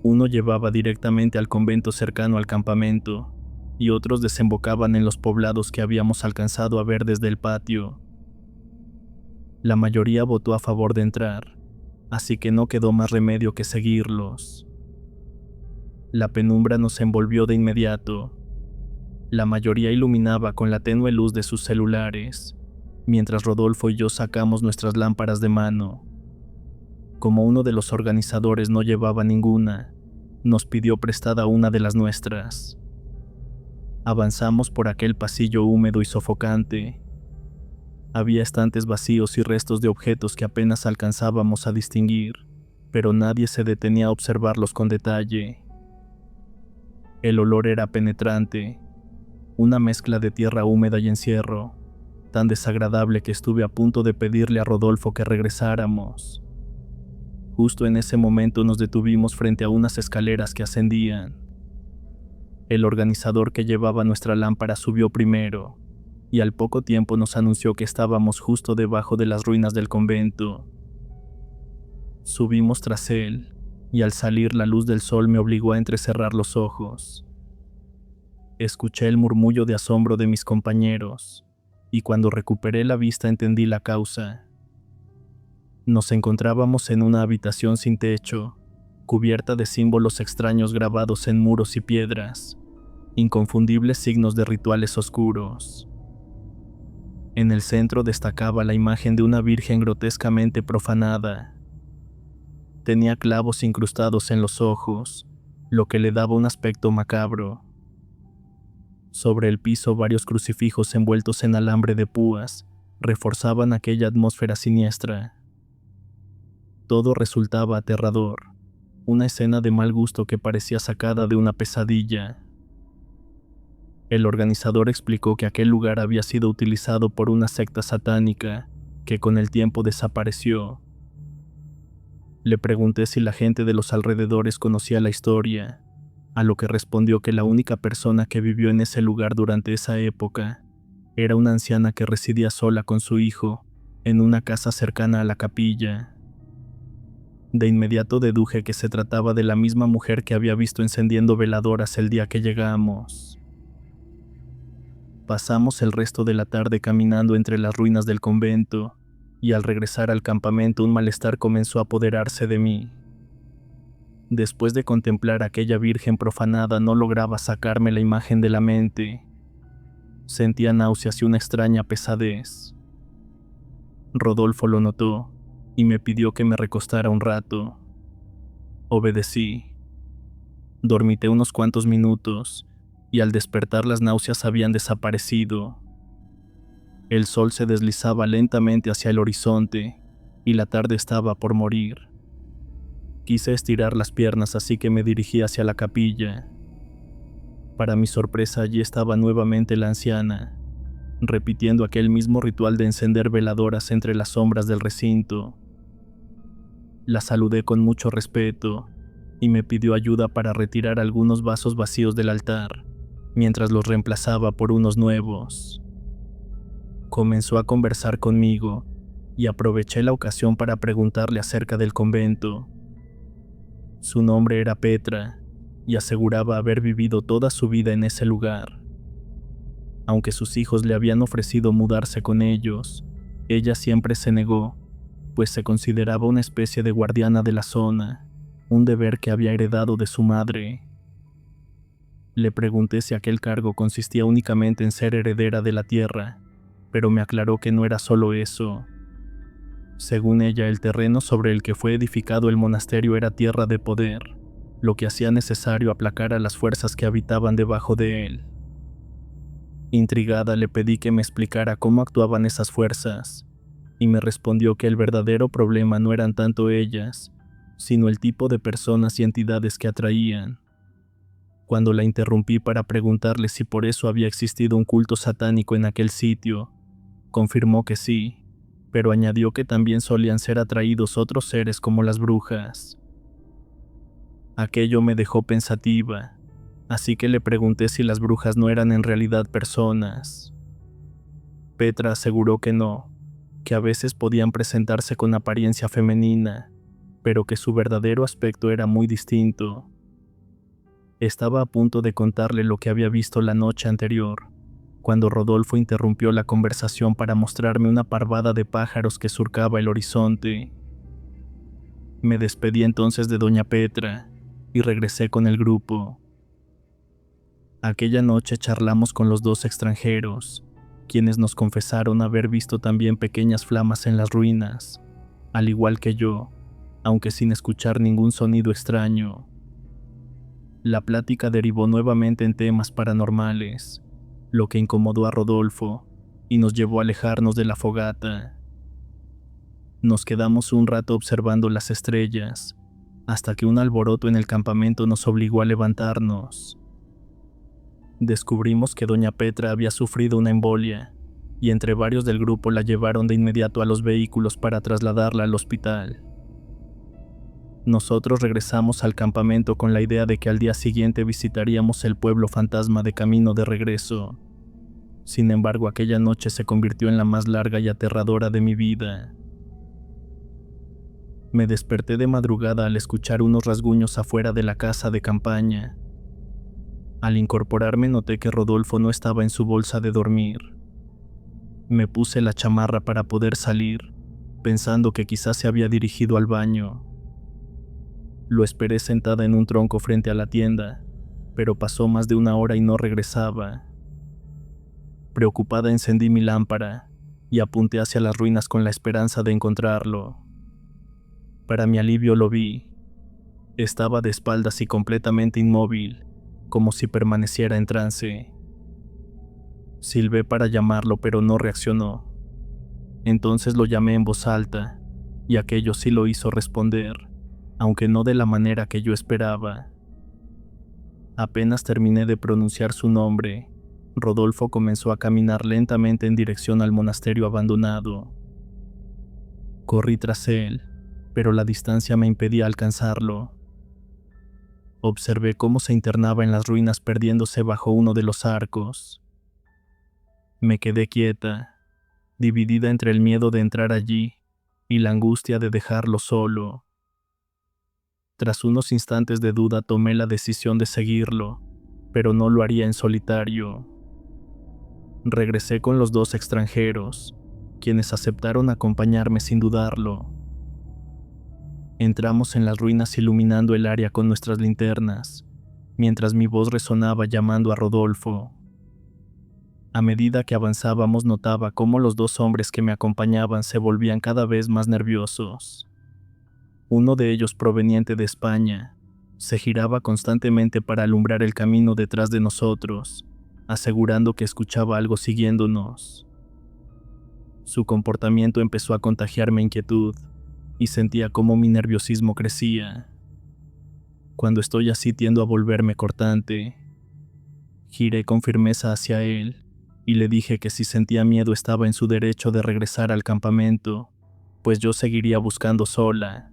Uno llevaba directamente al convento cercano al campamento, y otros desembocaban en los poblados que habíamos alcanzado a ver desde el patio. La mayoría votó a favor de entrar, así que no quedó más remedio que seguirlos. La penumbra nos envolvió de inmediato. La mayoría iluminaba con la tenue luz de sus celulares, mientras Rodolfo y yo sacamos nuestras lámparas de mano. Como uno de los organizadores no llevaba ninguna, nos pidió prestada una de las nuestras. Avanzamos por aquel pasillo húmedo y sofocante. Había estantes vacíos y restos de objetos que apenas alcanzábamos a distinguir, pero nadie se detenía a observarlos con detalle. El olor era penetrante, una mezcla de tierra húmeda y encierro, tan desagradable que estuve a punto de pedirle a Rodolfo que regresáramos. Justo en ese momento nos detuvimos frente a unas escaleras que ascendían. El organizador que llevaba nuestra lámpara subió primero, y al poco tiempo nos anunció que estábamos justo debajo de las ruinas del convento. Subimos tras él, y al salir la luz del sol me obligó a entrecerrar los ojos. Escuché el murmullo de asombro de mis compañeros, y cuando recuperé la vista entendí la causa. Nos encontrábamos en una habitación sin techo, cubierta de símbolos extraños grabados en muros y piedras, inconfundibles signos de rituales oscuros. En el centro destacaba la imagen de una virgen grotescamente profanada. Tenía clavos incrustados en los ojos, lo que le daba un aspecto macabro. Sobre el piso varios crucifijos envueltos en alambre de púas reforzaban aquella atmósfera siniestra. Todo resultaba aterrador, una escena de mal gusto que parecía sacada de una pesadilla. El organizador explicó que aquel lugar había sido utilizado por una secta satánica que con el tiempo desapareció. Le pregunté si la gente de los alrededores conocía la historia, a lo que respondió que la única persona que vivió en ese lugar durante esa época era una anciana que residía sola con su hijo en una casa cercana a la capilla. De inmediato deduje que se trataba de la misma mujer que había visto encendiendo veladoras el día que llegamos. Pasamos el resto de la tarde caminando entre las ruinas del convento, y al regresar al campamento un malestar comenzó a apoderarse de mí. Después de contemplar a aquella virgen profanada no lograba sacarme la imagen de la mente. Sentía náuseas y una extraña pesadez. Rodolfo lo notó y me pidió que me recostara un rato. Obedecí. Dormité unos cuantos minutos y al despertar las náuseas habían desaparecido. El sol se deslizaba lentamente hacia el horizonte y la tarde estaba por morir. Quise estirar las piernas, así que me dirigí hacia la capilla. Para mi sorpresa, allí estaba nuevamente la anciana, repitiendo aquel mismo ritual de encender veladoras entre las sombras del recinto. La saludé con mucho respeto y me pidió ayuda para retirar algunos vasos vacíos del altar, mientras los reemplazaba por unos nuevos. Comenzó a conversar conmigo y aproveché la ocasión para preguntarle acerca del convento. Su nombre era Petra y aseguraba haber vivido toda su vida en ese lugar. Aunque sus hijos le habían ofrecido mudarse con ellos, ella siempre se negó, pues se consideraba una especie de guardiana de la zona, un deber que había heredado de su madre. Le pregunté si aquel cargo consistía únicamente en ser heredera de la tierra, pero me aclaró que no era solo eso. Según ella, el terreno sobre el que fue edificado el monasterio era tierra de poder, lo que hacía necesario aplacar a las fuerzas que habitaban debajo de él. Intrigada, le pedí que me explicara cómo actuaban esas fuerzas, y me respondió que el verdadero problema no eran tanto ellas, sino el tipo de personas y entidades que atraían. Cuando la interrumpí para preguntarle si por eso había existido un culto satánico en aquel sitio, confirmó que sí, pero añadió que también solían ser atraídos otros seres como las brujas. Aquello me dejó pensativa, así que le pregunté si las brujas no eran en realidad personas. Petra aseguró que no, que a veces podían presentarse con apariencia femenina, pero que su verdadero aspecto era muy distinto. Estaba a punto de contarle lo que había visto la noche anterior, cuando Rodolfo interrumpió la conversación para mostrarme una parvada de pájaros que surcaba el horizonte. Me despedí entonces de doña Petra y regresé con el grupo. Aquella noche charlamos con los dos extranjeros, quienes nos confesaron haber visto también pequeñas flamas en las ruinas, al igual que yo, aunque sin escuchar ningún sonido extraño. La plática derivó nuevamente en temas paranormales, lo que incomodó a Rodolfo y nos llevó a alejarnos de la fogata. Nos quedamos un rato observando las estrellas, hasta que un alboroto en el campamento nos obligó a levantarnos. Descubrimos que doña Petra había sufrido una embolia, y entre varios del grupo la llevaron de inmediato a los vehículos para trasladarla al hospital. Nosotros regresamos al campamento con la idea de que al día siguiente visitaríamos el pueblo fantasma de camino de regreso. Sin embargo, aquella noche se convirtió en la más larga y aterradora de mi vida. Me desperté de madrugada al escuchar unos rasguños afuera de la casa de campaña. Al incorporarme noté que Rodolfo no estaba en su bolsa de dormir. Me puse la chamarra para poder salir, pensando que quizás se había dirigido al baño. Lo esperé sentada en un tronco frente a la tienda, pero pasó más de una hora y no regresaba. Preocupada encendí mi lámpara y apunté hacia las ruinas con la esperanza de encontrarlo. Para mi alivio lo vi. Estaba de espaldas y completamente inmóvil, como si permaneciera en trance. Silbé para llamarlo, pero no reaccionó. Entonces lo llamé en voz alta, y aquello sí lo hizo responder, aunque no de la manera que yo esperaba. Apenas terminé de pronunciar su nombre, Rodolfo comenzó a caminar lentamente en dirección al monasterio abandonado. Corrí tras él, pero la distancia me impedía alcanzarlo. Observé cómo se internaba en las ruinas perdiéndose bajo uno de los arcos. Me quedé quieta, dividida entre el miedo de entrar allí y la angustia de dejarlo solo. Tras unos instantes de duda tomé la decisión de seguirlo, pero no lo haría en solitario. Regresé con los dos extranjeros, quienes aceptaron acompañarme sin dudarlo. Entramos en las ruinas iluminando el área con nuestras linternas, mientras mi voz resonaba llamando a Rodolfo. A medida que avanzábamos notaba cómo los dos hombres que me acompañaban se volvían cada vez más nerviosos. Uno de ellos, proveniente de España, se giraba constantemente para alumbrar el camino detrás de nosotros, asegurando que escuchaba algo siguiéndonos. Su comportamiento empezó a contagiarme inquietud, y sentía cómo mi nerviosismo crecía. Cuando estoy así tiendo a volverme cortante. Giré con firmeza hacia él, y le dije que si sentía miedo estaba en su derecho de regresar al campamento, pues yo seguiría buscando sola.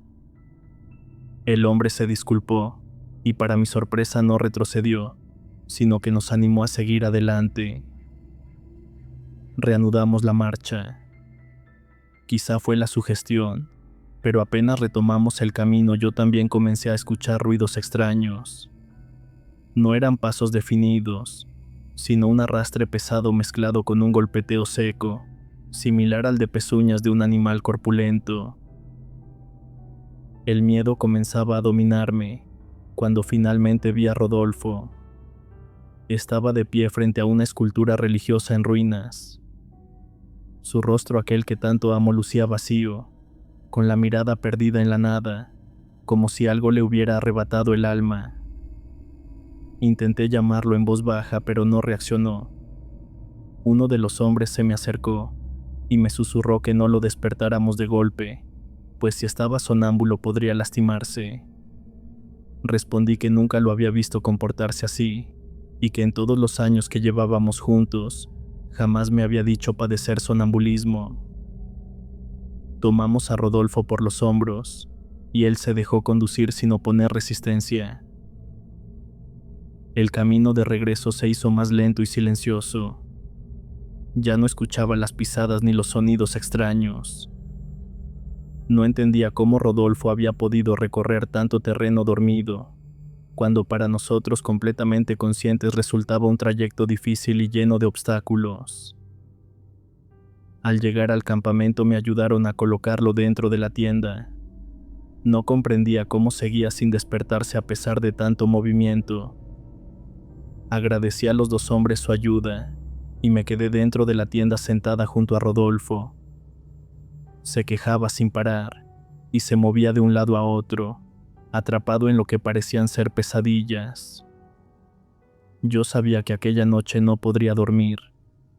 El hombre se disculpó, y para mi sorpresa no retrocedió, sino que nos animó a seguir adelante. Reanudamos la marcha. Quizá fue la sugestión, pero apenas retomamos el camino yo también comencé a escuchar ruidos extraños. No eran pasos definidos, sino un arrastre pesado mezclado con un golpeteo seco, similar al de pezuñas de un animal corpulento. El miedo comenzaba a dominarme, cuando finalmente vi a Rodolfo. Estaba de pie frente a una escultura religiosa en ruinas. Su rostro, aquel que tanto amo, lucía vacío, con la mirada perdida en la nada, como si algo le hubiera arrebatado el alma. Intenté llamarlo en voz baja, pero no reaccionó. Uno de los hombres se me acercó y me susurró que no lo despertáramos de golpe, pues si estaba sonámbulo podría lastimarse. Respondí que nunca lo había visto comportarse así, y que en todos los años que llevábamos juntos, jamás me había dicho padecer sonambulismo. Tomamos a Rodolfo por los hombros y él se dejó conducir sin oponer resistencia. El camino de regreso se hizo más lento y silencioso. Ya no escuchaba las pisadas ni los sonidos extraños. No entendía cómo Rodolfo había podido recorrer tanto terreno dormido, cuando para nosotros completamente conscientes resultaba un trayecto difícil y lleno de obstáculos. Al llegar al campamento me ayudaron a colocarlo dentro de la tienda. No comprendía cómo seguía sin despertarse a pesar de tanto movimiento. Agradecí a los dos hombres su ayuda y me quedé dentro de la tienda sentada junto a Rodolfo. Se quejaba sin parar y se movía de un lado a otro, atrapado en lo que parecían ser pesadillas. Yo sabía que aquella noche no podría dormir.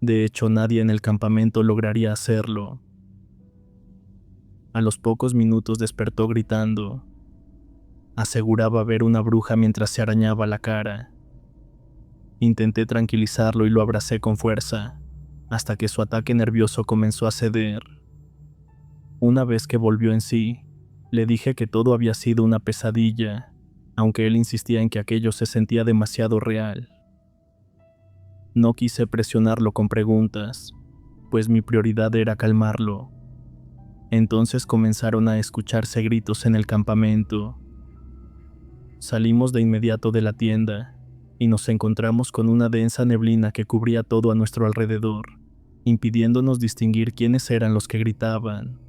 De hecho, nadie en el campamento lograría hacerlo. A los pocos minutos despertó gritando. Aseguraba ver una bruja mientras se arañaba la cara. Intenté tranquilizarlo y lo abracé con fuerza, hasta que su ataque nervioso comenzó a ceder. Una vez que volvió en sí, le dije que todo había sido una pesadilla, aunque él insistía en que aquello se sentía demasiado real. No quise presionarlo con preguntas, pues mi prioridad era calmarlo. Entonces comenzaron a escucharse gritos en el campamento. Salimos de inmediato de la tienda y nos encontramos con una densa neblina que cubría todo a nuestro alrededor, impidiéndonos distinguir quiénes eran los que gritaban.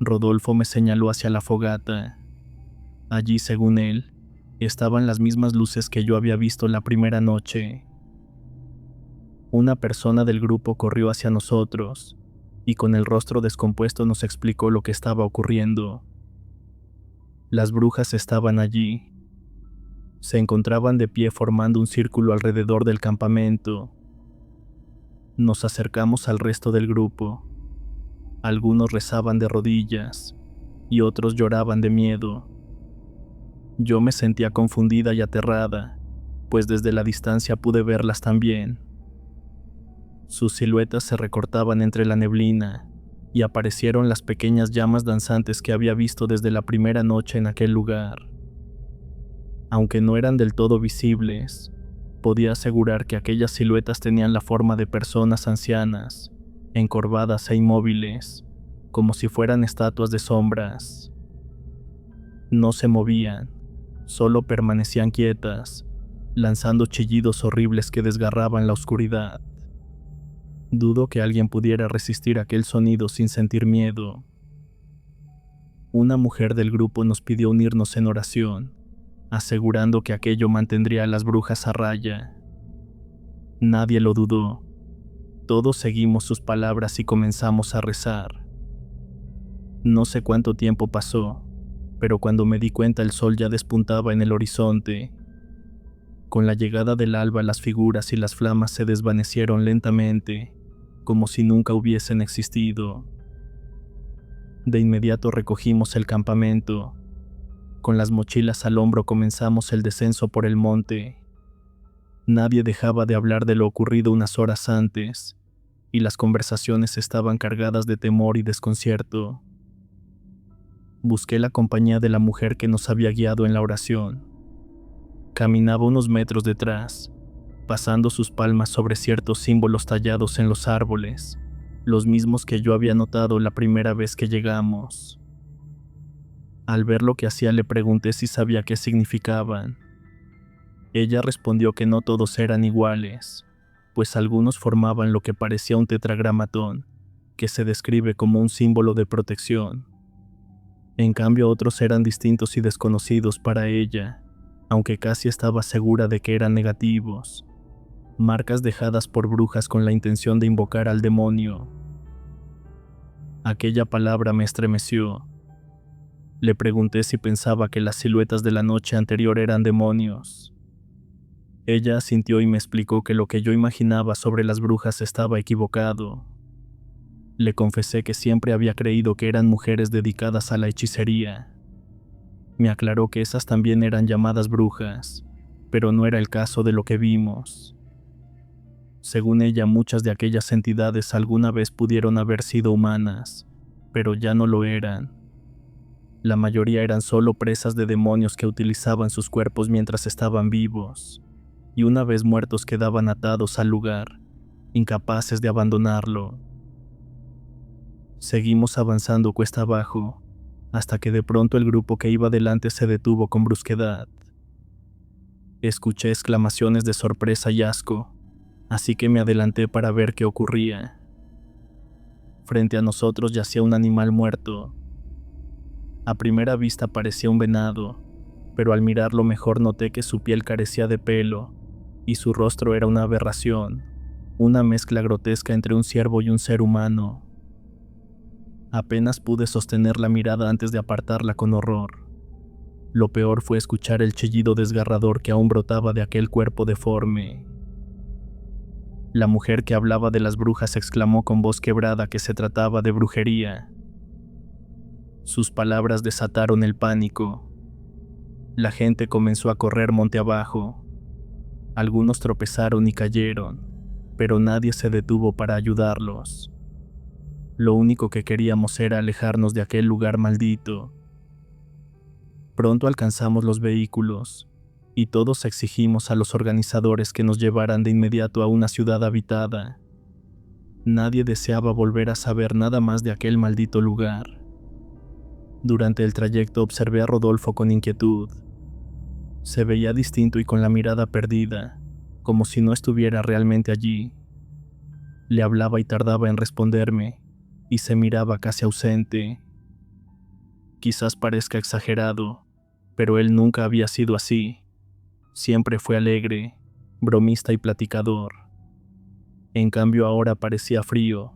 Rodolfo me señaló hacia la fogata. Allí, según él, estaban las mismas luces que yo había visto la primera noche. Una persona del grupo corrió hacia nosotros y con el rostro descompuesto nos explicó lo que estaba ocurriendo. Las brujas estaban allí. Se encontraban de pie formando un círculo alrededor del campamento. Nos acercamos al resto del grupo. Algunos rezaban de rodillas y otros lloraban de miedo. Yo me sentía confundida y aterrada, pues desde la distancia pude verlas también. Sus siluetas se recortaban entre la neblina y aparecieron las pequeñas llamas danzantes que había visto desde la primera noche en aquel lugar. Aunque no eran del todo visibles, podía asegurar que aquellas siluetas tenían la forma de personas ancianas, encorvadas e inmóviles, como si fueran estatuas de sombras. No se movían, solo permanecían quietas, lanzando chillidos horribles que desgarraban la oscuridad. Dudo que alguien pudiera resistir aquel sonido sin sentir miedo. Una mujer del grupo nos pidió unirnos en oración, asegurando que aquello mantendría a las brujas a raya. Nadie lo dudó. Todos seguimos sus palabras y comenzamos a rezar. No sé cuánto tiempo pasó, pero cuando me di cuenta el sol ya despuntaba en el horizonte. Con la llegada del alba las figuras y las flamas se desvanecieron lentamente, como si nunca hubiesen existido. De inmediato recogimos el campamento. Con las mochilas al hombro comenzamos el descenso por el monte. Nadie dejaba de hablar de lo ocurrido unas horas antes, y las conversaciones estaban cargadas de temor y desconcierto. Busqué la compañía de la mujer que nos había guiado en la oración. Caminaba unos metros detrás, pasando sus palmas sobre ciertos símbolos tallados en los árboles, los mismos que yo había notado la primera vez que llegamos. Al ver lo que hacía le pregunté si sabía qué significaban. Ella respondió que no todos eran iguales, pues algunos formaban lo que parecía un tetragramatón, que se describe como un símbolo de protección. En cambio otros eran distintos y desconocidos para ella, aunque casi estaba segura de que eran negativos, marcas dejadas por brujas con la intención de invocar al demonio. Aquella palabra me estremeció. Le pregunté si pensaba que las siluetas de la noche anterior eran demonios. Ella asintió y me explicó que lo que yo imaginaba sobre las brujas estaba equivocado. Le confesé que siempre había creído que eran mujeres dedicadas a la hechicería. Me aclaró que esas también eran llamadas brujas, pero no era el caso de lo que vimos. Según ella, muchas de aquellas entidades alguna vez pudieron haber sido humanas, pero ya no lo eran. La mayoría eran solo presas de demonios que utilizaban sus cuerpos mientras estaban vivos, y una vez muertos quedaban atados al lugar, incapaces de abandonarlo. Seguimos avanzando cuesta abajo, hasta que de pronto el grupo que iba delante se detuvo con brusquedad. Escuché exclamaciones de sorpresa y asco, así que me adelanté para ver qué ocurría. Frente a nosotros yacía un animal muerto. A primera vista parecía un venado, pero al mirarlo mejor noté que su piel carecía de pelo y su rostro era una aberración, una mezcla grotesca entre un ciervo y un ser humano. Apenas pude sostener la mirada antes de apartarla con horror. Lo peor fue escuchar el chillido desgarrador que aún brotaba de aquel cuerpo deforme. La mujer que hablaba de las brujas exclamó con voz quebrada que se trataba de brujería. Sus palabras desataron el pánico. La gente comenzó a correr monte abajo. Algunos tropezaron y cayeron, pero nadie se detuvo para ayudarlos. Lo único que queríamos era alejarnos de aquel lugar maldito. Pronto alcanzamos los vehículos, y todos exigimos a los organizadores que nos llevaran de inmediato a una ciudad habitada. Nadie deseaba volver a saber nada más de aquel maldito lugar. Durante el trayecto observé a Rodolfo con inquietud. Se veía distinto y con la mirada perdida, como si no estuviera realmente allí. Le hablaba y tardaba en responderme, y se miraba casi ausente. Quizás parezca exagerado, pero él nunca había sido así. Siempre fue alegre, bromista y platicador. En cambio ahora parecía frío,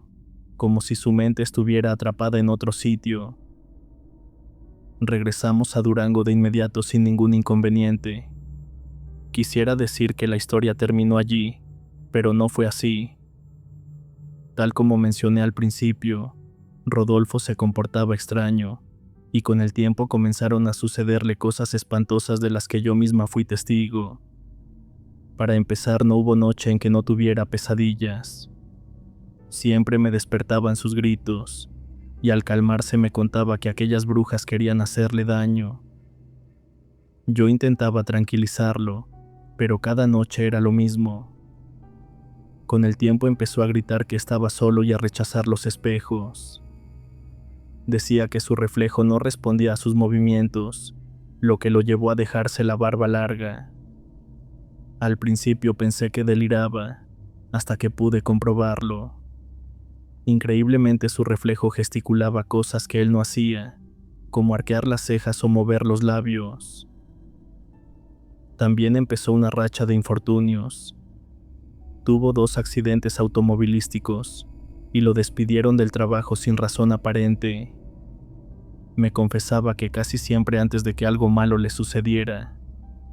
como si su mente estuviera atrapada en otro sitio. Regresamos a Durango de inmediato sin ningún inconveniente. Quisiera decir que la historia terminó allí, pero no fue así. Tal como mencioné al principio, Rodolfo se comportaba extraño, y con el tiempo comenzaron a sucederle cosas espantosas de las que yo misma fui testigo. Para empezar, no hubo noche en que no tuviera pesadillas. Siempre me despertaban sus gritos, y al calmarse me contaba que aquellas brujas querían hacerle daño. Yo intentaba tranquilizarlo, pero cada noche era lo mismo. Con el tiempo empezó a gritar que estaba solo y a rechazar los espejos. Decía que su reflejo no respondía a sus movimientos, lo que lo llevó a dejarse la barba larga. Al principio pensé que deliraba, hasta que pude comprobarlo. Increíblemente su reflejo gesticulaba cosas que él no hacía, como arquear las cejas o mover los labios. También empezó una racha de infortunios. Tuvo 2 accidentes automovilísticos y lo despidieron del trabajo sin razón aparente. Me confesaba que casi siempre antes de que algo malo le sucediera,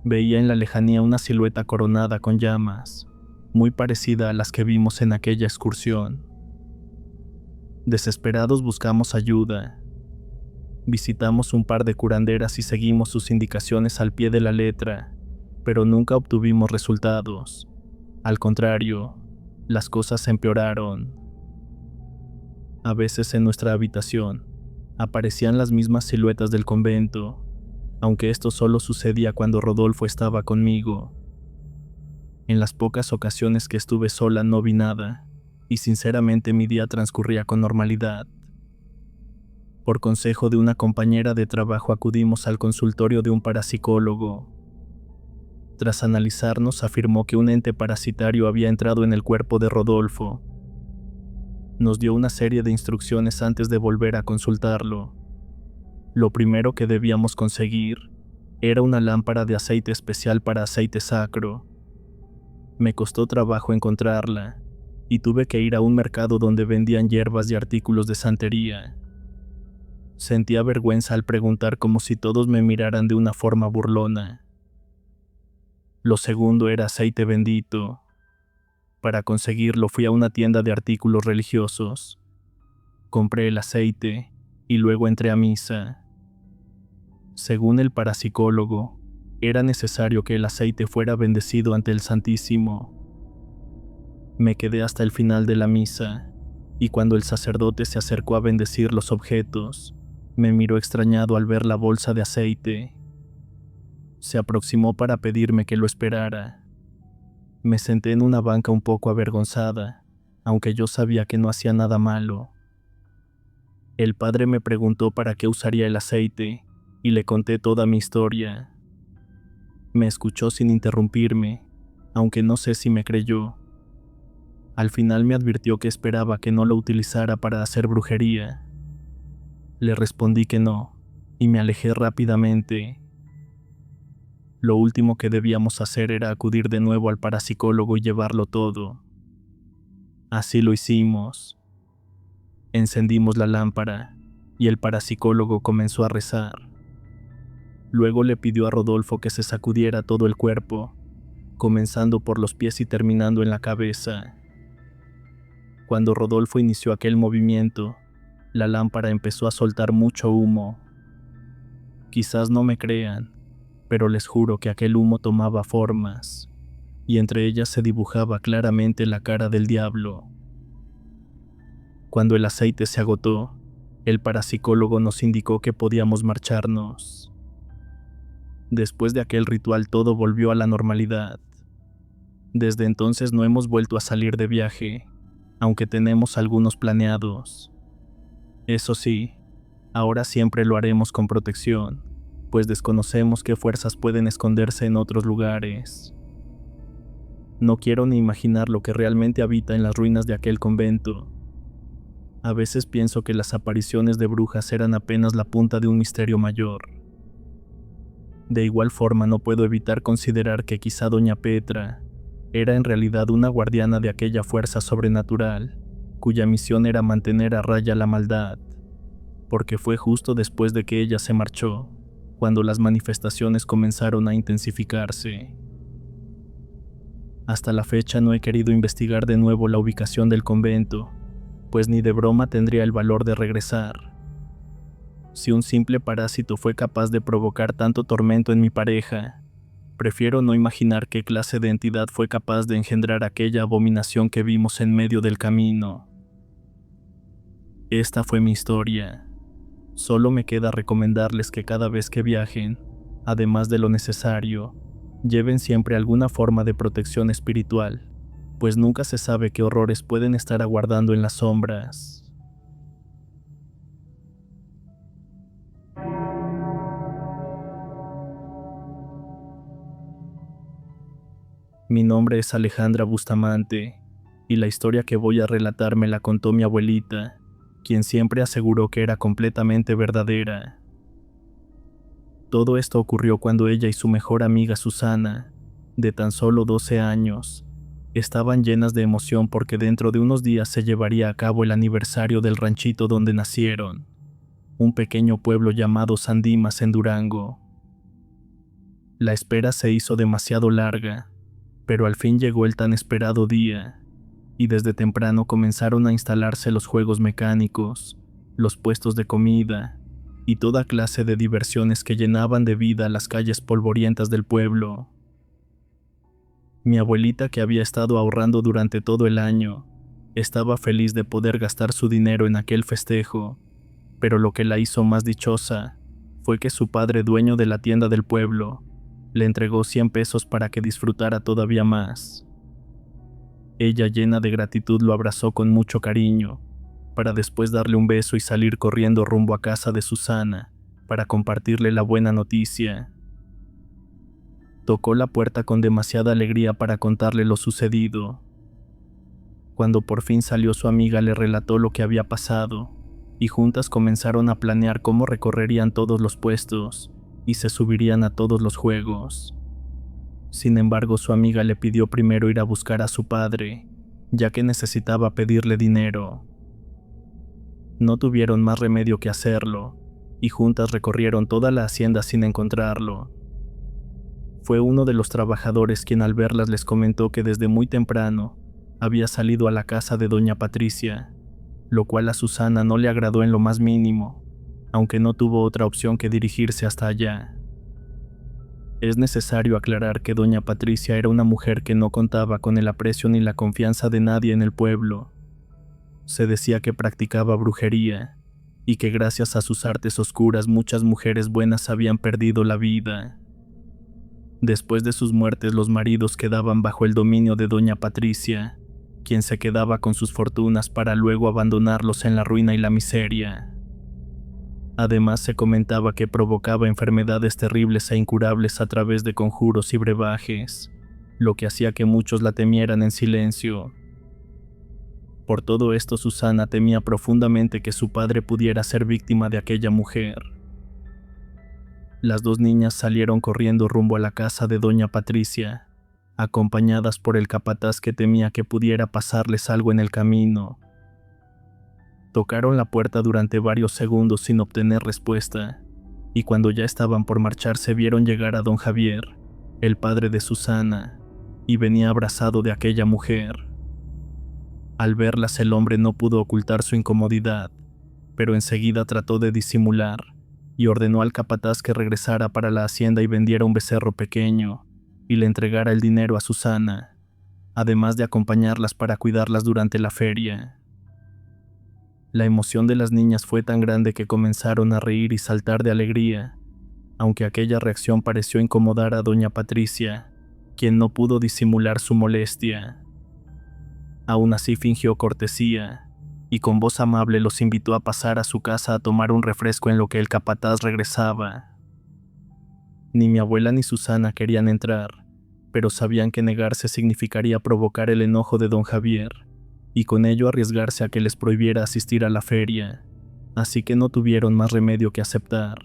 veía en la lejanía una silueta coronada con llamas, muy parecida a las que vimos en aquella excursión. Desesperados buscamos ayuda. Visitamos un par de curanderas y seguimos sus indicaciones al pie de la letra, pero nunca obtuvimos resultados. Al contrario, las cosas empeoraron. A veces en nuestra habitación aparecían las mismas siluetas del convento, aunque esto solo sucedía cuando Rodolfo estaba conmigo. En las pocas ocasiones que estuve sola no vi nada, y sinceramente mi día transcurría con normalidad. Por consejo de una compañera de trabajo acudimos al consultorio de un parapsicólogo. Tras analizarnos, afirmó que un ente parasitario había entrado en el cuerpo de Rodolfo. Nos dio una serie de instrucciones antes de volver a consultarlo. Lo primero que debíamos conseguir era una lámpara de aceite especial para aceite sacro. Me costó trabajo encontrarla, y tuve que ir a un mercado donde vendían hierbas y artículos de santería. Sentía vergüenza al preguntar, como si todos me miraran de una forma burlona. Lo segundo era aceite bendito. Para conseguirlo fui a una tienda de artículos religiosos. Compré el aceite y luego entré a misa. Según el parapsicólogo, era necesario que el aceite fuera bendecido ante el Santísimo. Me quedé hasta el final de la misa, y cuando el sacerdote se acercó a bendecir los objetos, Me miró extrañado al ver la bolsa de aceite. Se aproximó para pedirme que lo esperara. Me senté en una banca un poco avergonzada, aunque yo sabía que no hacía nada malo. El padre me preguntó para qué usaría el aceite, y le conté toda mi historia. Me escuchó sin interrumpirme, aunque no sé si me creyó. Al final me advirtió que esperaba que no lo utilizara para hacer brujería. Le respondí que no, y me alejé rápidamente. Lo último que debíamos hacer era acudir de nuevo al parapsicólogo y llevarlo todo. Así lo hicimos. Encendimos la lámpara, y el parapsicólogo comenzó a rezar. Luego le pidió a Rodolfo que se sacudiera todo el cuerpo, comenzando por los pies y terminando en la cabeza. Cuando Rodolfo inició aquel movimiento, la lámpara empezó a soltar mucho humo. Quizás no me crean, pero les juro que aquel humo tomaba formas, y entre ellas se dibujaba claramente la cara del diablo. Cuando el aceite se agotó, el parapsicólogo nos indicó que podíamos marcharnos. Después de aquel ritual todo volvió a la normalidad. Desde entonces no hemos vuelto a salir de viaje, aunque tenemos algunos planeados. Eso sí, ahora siempre lo haremos con protección, pues desconocemos qué fuerzas pueden esconderse en otros lugares. No quiero ni imaginar lo que realmente habita en las ruinas de aquel convento. A veces pienso que las apariciones de brujas eran apenas la punta de un misterio mayor. De igual forma no puedo evitar considerar que quizá Doña Petra era en realidad una guardiana de aquella fuerza sobrenatural, cuya misión era mantener a raya la maldad, porque fue justo después de que ella se marchó, cuando las manifestaciones comenzaron a intensificarse. Hasta la fecha no he querido investigar de nuevo la ubicación del convento, pues ni de broma tendría el valor de regresar. Si un simple parásito fue capaz de provocar tanto tormento en mi pareja, prefiero no imaginar qué clase de entidad fue capaz de engendrar aquella abominación que vimos en medio del camino. Esta fue mi historia. Solo me queda recomendarles que cada vez que viajen, además de lo necesario, lleven siempre alguna forma de protección espiritual, pues nunca se sabe qué horrores pueden estar aguardando en las sombras. Mi nombre es Alejandra Bustamante, y la historia que voy a relatar me la contó mi abuelita, quien siempre aseguró que era completamente verdadera. Todo esto ocurrió cuando ella y su mejor amiga Susana, de tan solo 12 años, estaban llenas de emoción porque dentro de unos días se llevaría a cabo el aniversario del ranchito donde nacieron, un pequeño pueblo llamado San Dimas en Durango. La espera se hizo demasiado larga, pero al fin llegó el tan esperado día, y desde temprano comenzaron a instalarse los juegos mecánicos, los puestos de comida y toda clase de diversiones que llenaban de vida las calles polvorientas del pueblo. Mi abuelita, que había estado ahorrando durante todo el año, estaba feliz de poder gastar su dinero en aquel festejo, pero lo que la hizo más dichosa fue que su padre, dueño de la tienda del pueblo, le entregó 100 pesos para que disfrutara todavía más. Ella, llena de gratitud, lo abrazó con mucho cariño, para después darle un beso y salir corriendo rumbo a casa de Susana para compartirle la buena noticia. Tocó la puerta con demasiada alegría para contarle lo sucedido. Cuando por fin salió, su amiga le relató lo que había pasado, y juntas comenzaron a planear cómo recorrerían todos los puestos y se subirían a todos los juegos. Sin embargo, su amiga le pidió primero ir a buscar a su padre, ya que necesitaba pedirle dinero. No tuvieron más remedio que hacerlo, y juntas recorrieron toda la hacienda sin encontrarlo. Fue uno de los trabajadores quien al verlas les comentó que desde muy temprano había salido a la casa de doña Patricia, lo cual a Susana no le agradó en lo más mínimo, aunque no tuvo otra opción que dirigirse hasta allá. Es necesario aclarar que doña Patricia era una mujer que no contaba con el aprecio ni la confianza de nadie en el pueblo. Se decía que practicaba brujería, y que gracias a sus artes oscuras muchas mujeres buenas habían perdido la vida. Después de sus muertes, los maridos quedaban bajo el dominio de doña Patricia, quien se quedaba con sus fortunas para luego abandonarlos en la ruina y la miseria. Además, se comentaba que provocaba enfermedades terribles e incurables a través de conjuros y brebajes, lo que hacía que muchos la temieran en silencio. Por todo esto, Susana temía profundamente que su padre pudiera ser víctima de aquella mujer. Las dos niñas salieron corriendo rumbo a la casa de doña Patricia, acompañadas por el capataz que temía que pudiera pasarles algo en el camino. Tocaron la puerta durante varios segundos sin obtener respuesta, y cuando ya estaban por marcharse vieron llegar a don Javier, el padre de Susana, y venía abrazado de aquella mujer. Al verlas, el hombre no pudo ocultar su incomodidad, pero enseguida trató de disimular y ordenó al capataz que regresara para la hacienda y vendiera un becerro pequeño y le entregara el dinero a Susana, además de acompañarlas para cuidarlas durante la feria. La emoción de las niñas fue tan grande que comenzaron a reír y saltar de alegría, aunque aquella reacción pareció incomodar a doña Patricia, quien no pudo disimular su molestia. Aún así fingió cortesía, y con voz amable los invitó a pasar a su casa a tomar un refresco en lo que el capataz regresaba. Ni mi abuela ni Susana querían entrar, pero sabían que negarse significaría provocar el enojo de don Javier, y con ello arriesgarse a que les prohibiera asistir a la feria, así que no tuvieron más remedio que aceptar.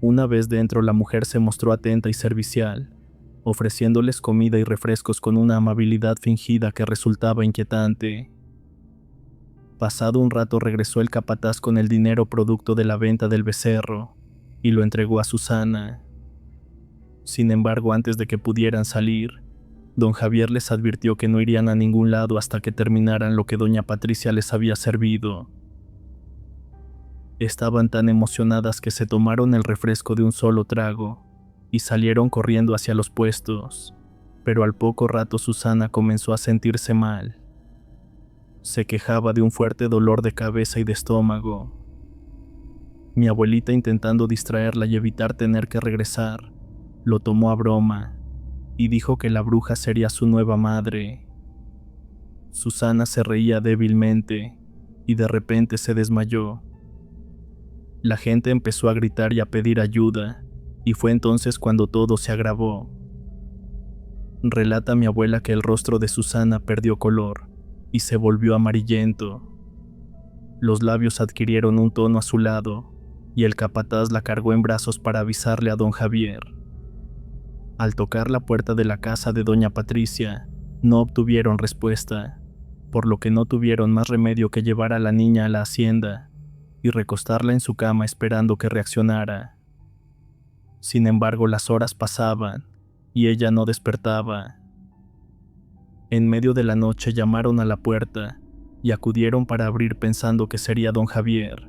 Una vez dentro, la mujer se mostró atenta y servicial, ofreciéndoles comida y refrescos con una amabilidad fingida que resultaba inquietante. Pasado un rato regresó el capataz con el dinero producto de la venta del becerro y lo entregó a Susana. Sin embargo, antes de que pudieran salir, don Javier les advirtió que no irían a ningún lado hasta que terminaran lo que doña Patricia les había servido. Estaban tan emocionadas que se tomaron el refresco de un solo trago y salieron corriendo hacia los puestos, pero al poco rato Susana comenzó a sentirse mal. Se quejaba de un fuerte dolor de cabeza y de estómago. Mi abuelita, intentando distraerla y evitar tener que regresar, lo tomó a broma y dijo que la bruja sería su nueva madre. Susana se reía débilmente y de repente se desmayó. La gente empezó a gritar y a pedir ayuda, y fue entonces cuando todo se agravó. Relata mi abuela que el rostro de Susana perdió color y se volvió amarillento. Los labios adquirieron un tono azulado y el capataz la cargó en brazos para avisarle a don Javier. Al tocar la puerta de la casa de doña Patricia, no obtuvieron respuesta, por lo que no tuvieron más remedio que llevar a la niña a la hacienda y recostarla en su cama esperando que reaccionara. Sin embargo, las horas pasaban y ella no despertaba. En medio de la noche llamaron a la puerta y acudieron para abrir pensando que sería don Javier,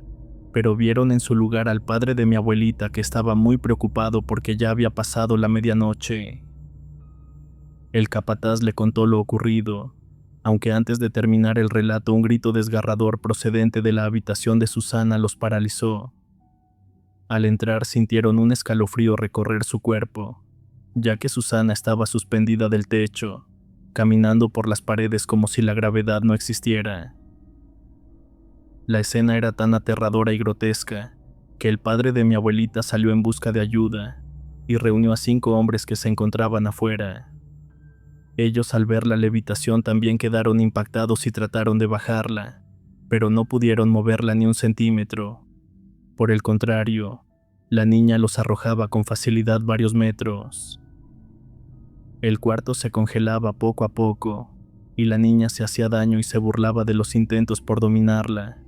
pero vieron en su lugar al padre de mi abuelita, que estaba muy preocupado porque ya había pasado la medianoche. El capataz le contó lo ocurrido, aunque antes de terminar el relato un grito desgarrador procedente de la habitación de Susana los paralizó. Al entrar sintieron un escalofrío recorrer su cuerpo, ya que Susana estaba suspendida del techo, caminando por las paredes como si la gravedad no existiera. La escena era tan aterradora y grotesca que el padre de mi abuelita salió en busca de ayuda y reunió a 5 hombres que se encontraban afuera. Ellos, al ver la levitación, también quedaron impactados y trataron de bajarla, pero no pudieron moverla ni un centímetro. Por el contrario, la niña los arrojaba con facilidad varios metros. El cuarto se congelaba poco a poco, y la niña se hacía daño y se burlaba de los intentos por dominarla,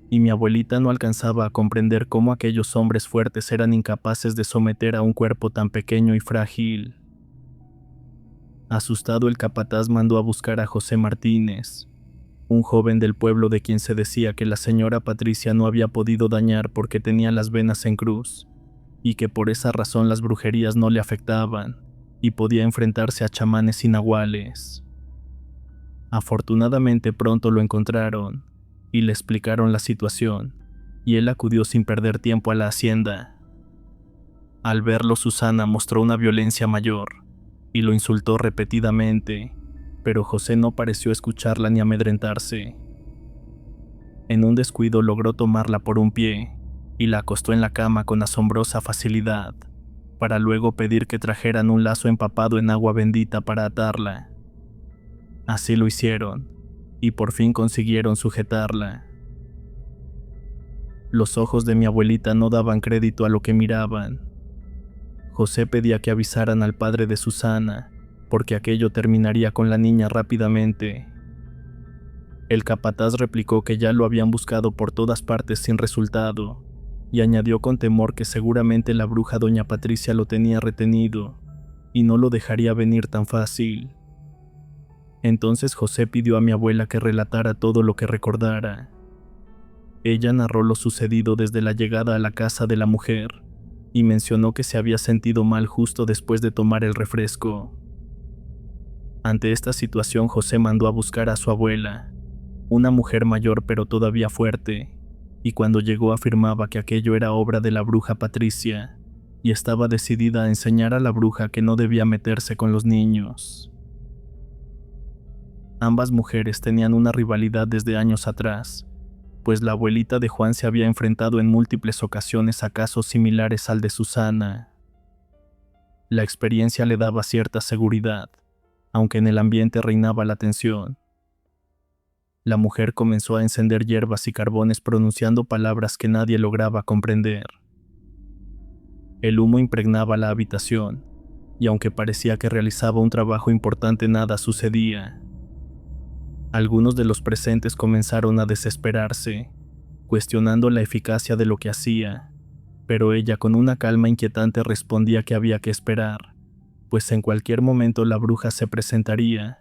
y mi abuelita no alcanzaba a comprender cómo aquellos hombres fuertes eran incapaces de someter a un cuerpo tan pequeño y frágil. Asustado, el capataz mandó a buscar a José Martínez, un joven del pueblo de quien se decía que la señora Patricia no había podido dañar porque tenía las venas en cruz, y que por esa razón las brujerías no le afectaban, y podía enfrentarse a chamanes y nahuales. Afortunadamente pronto lo encontraron, y le explicaron la situación, y él acudió sin perder tiempo a la hacienda. Al verlo, Susana mostró una violencia mayor y lo insultó repetidamente, pero José no pareció escucharla ni amedrentarse. En un descuido logró tomarla por un pie y la acostó en la cama con asombrosa facilidad, para luego pedir que trajeran un lazo empapado en agua bendita para atarla. Así lo hicieron, y por fin consiguieron sujetarla. Los ojos de mi abuelita no daban crédito a lo que miraban. José pedía que avisaran al padre de Susana, porque aquello terminaría con la niña rápidamente. El capataz replicó que ya lo habían buscado por todas partes sin resultado, y añadió con temor que seguramente la bruja doña Patricia lo tenía retenido, y no lo dejaría venir tan fácil. Entonces José pidió a mi abuela que relatara todo lo que recordara. Ella narró lo sucedido desde la llegada a la casa de la mujer, y mencionó que se había sentido mal justo después de tomar el refresco. Ante esta situación, José mandó a buscar a su abuela, una mujer mayor pero todavía fuerte, y cuando llegó afirmaba que aquello era obra de la bruja Patricia, y estaba decidida a enseñar a la bruja que no debía meterse con los niños. Ambas mujeres tenían una rivalidad desde años atrás, pues la abuelita de Juan se había enfrentado en múltiples ocasiones a casos similares al de Susana. La experiencia le daba cierta seguridad, aunque en el ambiente reinaba la tensión. La mujer comenzó a encender hierbas y carbones pronunciando palabras que nadie lograba comprender. El humo impregnaba la habitación, y aunque parecía que realizaba un trabajo importante, nada sucedía. Algunos de los presentes comenzaron a desesperarse, cuestionando la eficacia de lo que hacía, pero ella con una calma inquietante respondía que había que esperar, pues en cualquier momento la bruja se presentaría,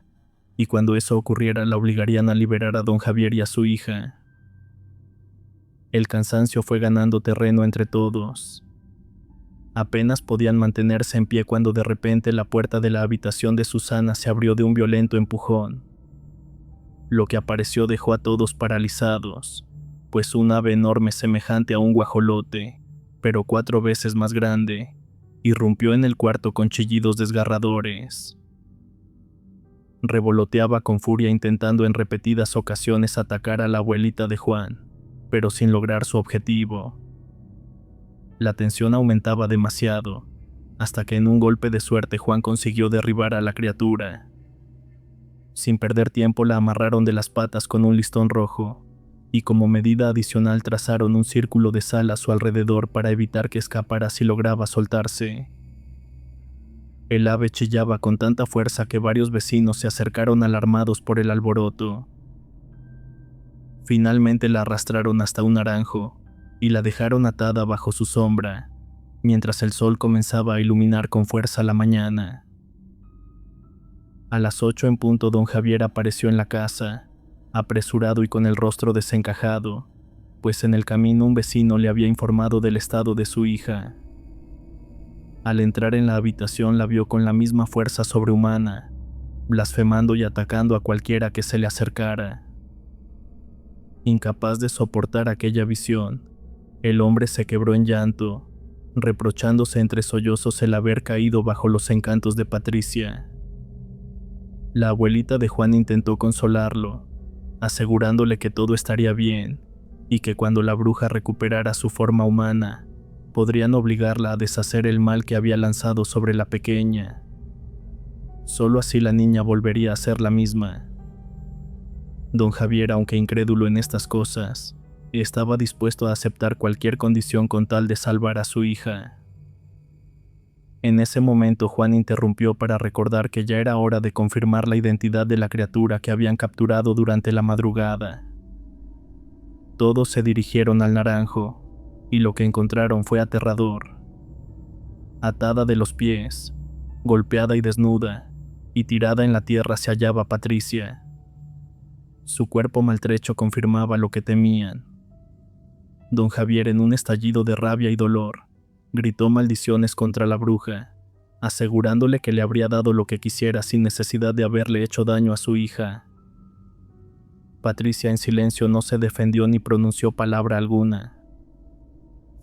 y cuando eso ocurriera la obligarían a liberar a don Javier y a su hija. El cansancio fue ganando terreno entre todos. Apenas podían mantenerse en pie cuando de repente la puerta de la habitación de Susana se abrió de un violento empujón. Lo que apareció dejó a todos paralizados, pues un ave enorme semejante a un guajolote, pero 4 veces más grande, irrumpió en el cuarto con chillidos desgarradores. Revoloteaba con furia intentando en repetidas ocasiones atacar a la abuelita de Juan, pero sin lograr su objetivo. La tensión aumentaba demasiado, hasta que en un golpe de suerte Juan consiguió derribar a la criatura. Sin perder tiempo la amarraron de las patas con un listón rojo, y como medida adicional trazaron un círculo de sal a su alrededor para evitar que escapara si lograba soltarse. El ave chillaba con tanta fuerza que varios vecinos se acercaron alarmados por el alboroto. Finalmente la arrastraron hasta un naranjo y la dejaron atada bajo su sombra, mientras el sol comenzaba a iluminar con fuerza la mañana. A las 8 en punto don Javier apareció en la casa, apresurado y con el rostro desencajado, pues en el camino un vecino le había informado del estado de su hija. Al entrar en la habitación la vio con la misma fuerza sobrehumana, blasfemando y atacando a cualquiera que se le acercara. Incapaz de soportar aquella visión, el hombre se quebró en llanto, reprochándose entre sollozos el haber caído bajo los encantos de Patricia. La abuelita de Juan intentó consolarlo, asegurándole que todo estaría bien y que cuando la bruja recuperara su forma humana, podrían obligarla a deshacer el mal que había lanzado sobre la pequeña. Solo así la niña volvería a ser la misma. Don Javier, aunque incrédulo en estas cosas, estaba dispuesto a aceptar cualquier condición con tal de salvar a su hija. En ese momento Juan interrumpió para recordar que ya era hora de confirmar la identidad de la criatura que habían capturado durante la madrugada. Todos se dirigieron al naranjo, y lo que encontraron fue aterrador. Atada de los pies, golpeada y desnuda, y tirada en la tierra se hallaba Patricia. Su cuerpo maltrecho confirmaba lo que temían. Don Javier, en un estallido de rabia y dolor, gritó maldiciones contra la bruja, asegurándole que le habría dado lo que quisiera sin necesidad de haberle hecho daño a su hija. Patricia en silencio no se defendió ni pronunció palabra alguna.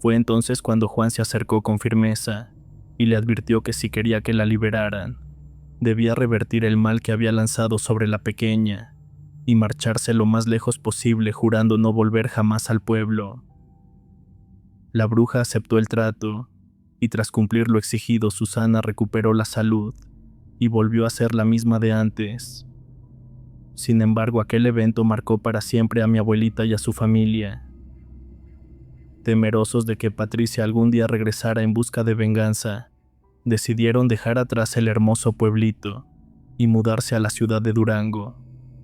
Fue entonces cuando Juan se acercó con firmeza y le advirtió que si quería que la liberaran, debía revertir el mal que había lanzado sobre la pequeña y marcharse lo más lejos posible, jurando no volver jamás al pueblo. La bruja aceptó el trato y tras cumplir lo exigido, Susana recuperó la salud y volvió a ser la misma de antes. Sin embargo, aquel evento marcó para siempre a mi abuelita y a su familia. Temerosos de que Patricia algún día regresara en busca de venganza, decidieron dejar atrás el hermoso pueblito y mudarse a la ciudad de Durango,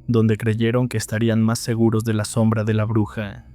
donde creyeron que estarían más seguros de la sombra de la bruja.